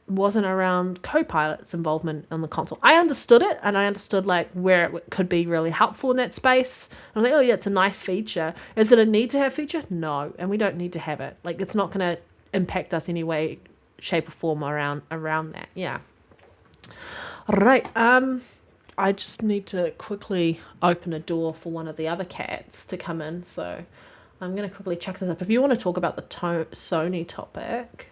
wasn't around Copilot's involvement on the console. I understood it, and I understood where it could be really helpful in that space. I was like, oh yeah, it's a nice feature. Is it a need to have feature? No, and we don't need to have it. It's not going to impact us anyway, shape or form around that. Yeah. All right. I just need to quickly open a door for one of the other cats to come in, so I'm going to quickly chuck this up. If you want to talk about the Sony topic,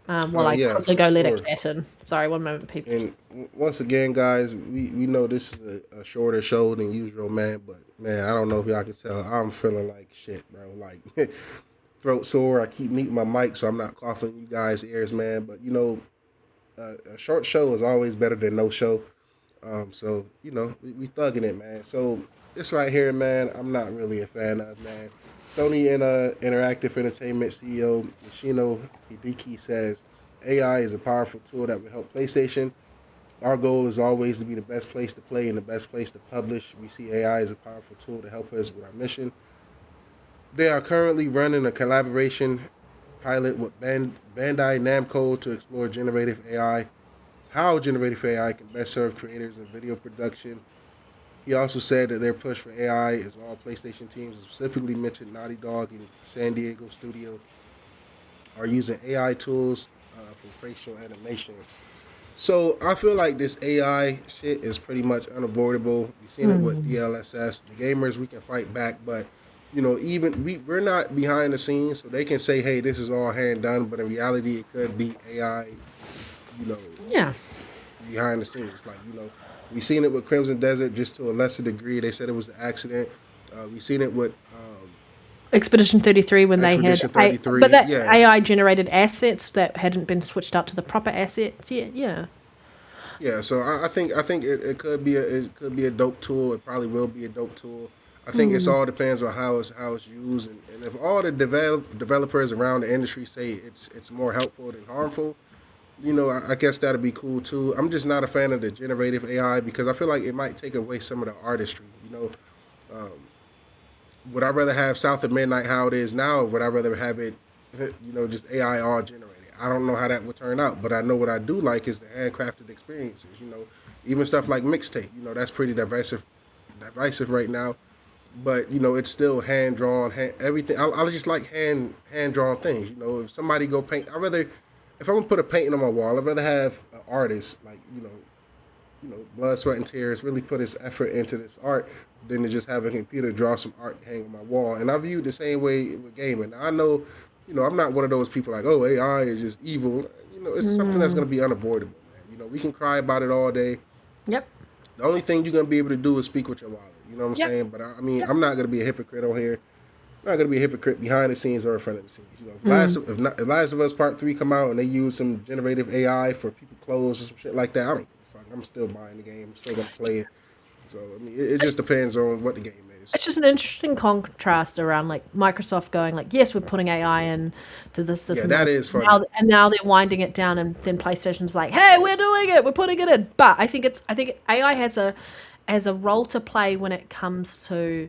while I Yeah, quickly for go let a sure. cat in. Sorry, one moment, people. And once again, guys, we know this is a shorter show than usual, man. But man, I don't know if y'all can tell, I'm feeling like shit, bro. Like throat sore. I keep muting my mic so I'm not coughing in you guys' ears, man. But you know, a short show is always better than no show. So you know, we thugging it, man. So this right here, man, I'm not really a fan of, man. Sony and Interactive Entertainment CEO Yoshino Hideki says AI is a powerful tool that will help PlayStation. Our goal is always to be the best place to play and the best place to publish. We see AI as a powerful tool to help us with our mission. They are currently running a collaboration pilot with Bandai Namco to explore generative AI, how generative AI can best serve creators in video production. He also said that their push for AI is all PlayStation teams, specifically mentioned Naughty Dog and San Diego Studio, are using AI tools for facial animation. So I feel like this AI shit is pretty much unavoidable. We've seen it with DLSS. The gamers, we can fight back, but you know, even we're not behind the scenes, so they can say, "Hey, this is all hand done," but in reality, it could be AI. You know, Yeah. behind the scenes, like you know, we've seen it with Crimson Desert, just to a lesser degree. They said it was an accident. We've seen it with Expedition 33 when Expedition they had 33, but that yeah. AI generated assets that hadn't been switched out to the proper assets. Yeah. Yeah, so I think it could be a dope tool. It probably will be a dope tool. I think it's all depends on how it's used, and if all the developers around the industry say it's more helpful than harmful, you know, I guess that'd be cool too. I'm just not a fan of the generative AI because I feel like it might take away some of the artistry. You know, would I rather have South of Midnight how it is now, or would I rather have it, you know, just AI all generated? I don't know how that would turn out, but I know what I do like is the handcrafted experiences. You know, even stuff like mixtape. You know, that's pretty divisive right now. But you know, it's still hand drawn. Everything. I just like hand drawn things. You know, if somebody go paint, if I'm gonna put a painting on my wall, I'd rather have an artist like blood, sweat, and tears really put his effort into this art than to just have a computer draw some art hang on my wall. And I view it the same way with gaming. I know, you know, I'm not one of those people like, oh, AI is just evil. You know, it's something that's gonna be unavoidable, man. You know, we can cry about it all day. Yep. The only thing you're gonna be able to do is speak with your wallet. You know what I'm Yep. saying? But I mean, I'm not gonna be a hypocrite on here. I'm not gonna be a hypocrite behind the scenes or in front of the scenes. You know, if Last of Us Part 3 come out and they use some generative AI for people clothes or some shit like that, I don't give a fuck. I'm still buying the game. I'm still gonna play it. So I mean, it just depends on what the game is. It's just an interesting contrast around like Microsoft going like, yes, we're putting AI in to this Yeah, and that that. is funny. Now they're winding it down, and then PlayStation's like, hey, we're doing it, we're putting it in. But I think AI has a role to play when it comes to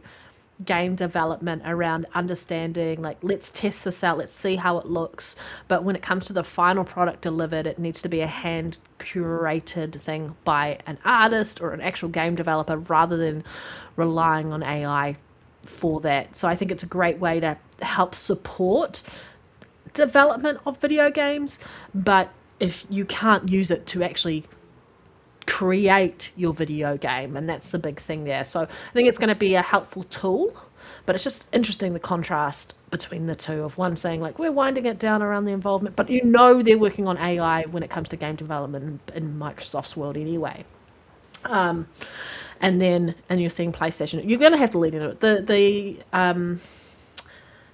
game development around understanding, like, let's test this out, let's see how it looks. But when it comes to the final product delivered, it needs to be a hand curated thing by an artist or an actual game developer rather than relying on AI for that. So I think it's a great way to help support development of video games, but if you can't use it to actually create your video game, and that's the big thing there. So I think it's going to be a helpful tool, but it's just interesting the contrast between the two of one saying like we're winding it down around the involvement, but you know they're working on AI when it comes to game development in Microsoft's world anyway. And you're seeing PlayStation. You're going to have to lead into it.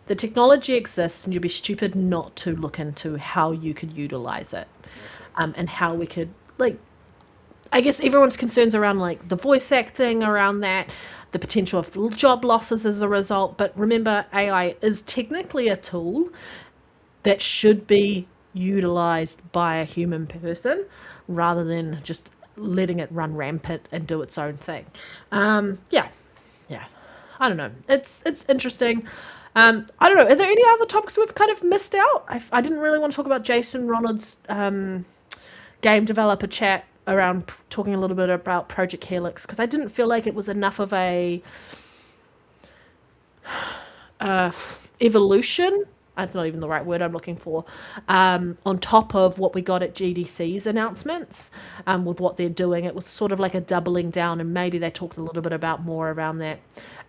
The technology exists, and you'd be stupid not to look into how you could utilize it, and how we could like. I guess everyone's concerns around like the voice acting around that, the potential of job losses as a result. But remember, AI is technically a tool that should be utilized by a human person rather than just letting it run rampant and do its own thing. Yeah. I don't know. It's interesting. I don't know. Are there any other topics we've kind of missed out? I didn't really want to talk about Jason Ronald's game developer chat around talking a little bit about Project Helix because I didn't feel like it was enough of a evolution That's not even the right word I'm looking for. On top of what we got at GDC's announcements, with what they're doing, it was sort of like a doubling down, and maybe they talked a little bit about more around that.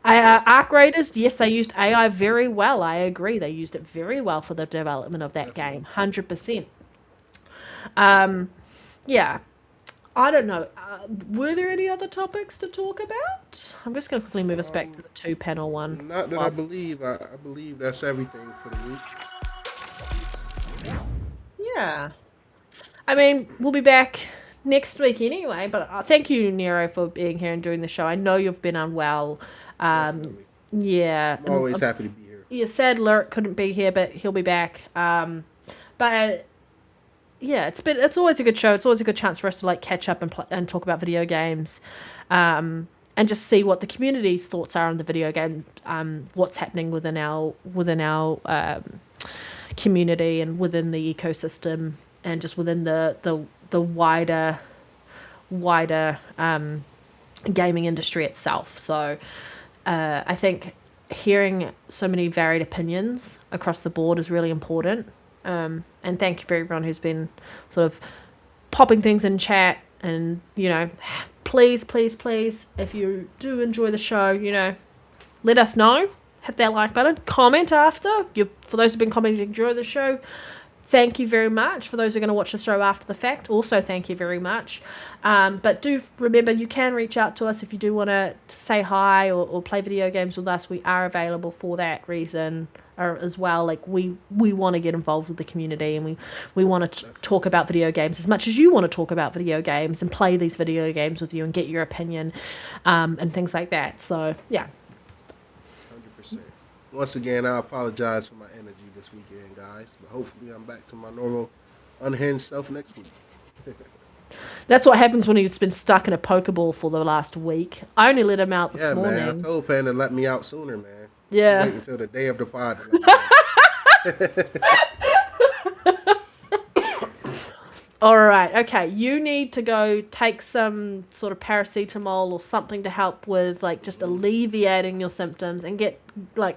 Arc Raiders, yes, they used AI very well. I agree, they used it very well for the development of that game, 100%. Yeah, I don't know. Were there any other topics to talk about? I'm just going to quickly move us back to the two-panel one. Not that I believe. I believe that's everything for the week. Yeah. I mean, we'll be back next week anyway, but thank you, Nero, for being here and doing the show. I know you've been unwell. Definitely. Yeah. I'm always happy to be here. Yeah, sad Lyric couldn't be here, but he'll be back. But yeah, it's always a good show. It's always a good chance for us to like catch up and talk about video games, and just see what the community's thoughts are on the video game, what's happening within our community and within the ecosystem, and just within the wider gaming industry itself. So I think hearing so many varied opinions across the board is really important. And thank you for everyone who's been sort of popping things in chat. And, you know, please, if you do enjoy the show, you know, let us know. Hit that like button. Comment after. For those who've been commenting during the show, thank you very much. For those who are going to watch the show after the fact, also thank you very much. But do remember, you can reach out to us if you do want to say hi or play video games with us. We are available for that reason as well. Like, we want to get involved with the community, and we want to talk about video games as much as you want to talk about video games and play these video games with you and get your opinion, and things like that. So, yeah. 100%. Once again, I apologize for my energy this weekend, guys, but hopefully I'm back to my normal unhinged self next week. That's what happens when he's been stuck in a Pokeball for the last week. I only let him out this morning. Man, I told Panda to let me out sooner, man. Yeah. Wait until the day of the pod. To let me out. All right. Okay. You need to go take some sort of paracetamol or something to help with like just alleviating your symptoms, and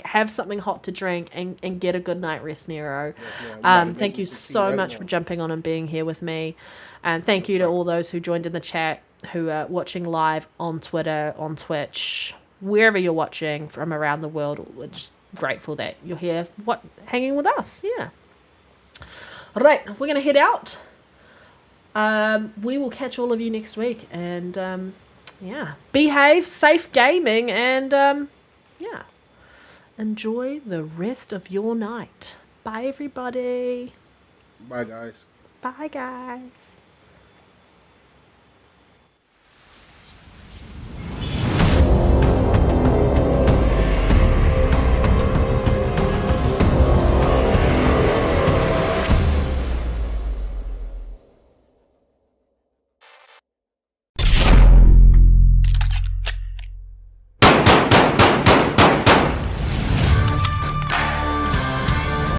have something hot to drink and get a good night rest, Nero. Yes, thank you so much for jumping on and being here with me. And thank you to all those who joined in the chat, who are watching live on Twitter, on Twitch, wherever you're watching from around the world. We're just grateful that you're here hanging with us. Yeah. All right. We're going to head out. We will catch all of you next week, and yeah, behave, safe gaming, and yeah, enjoy the rest of your night. Bye, everybody. Bye, guys. Bye, guys.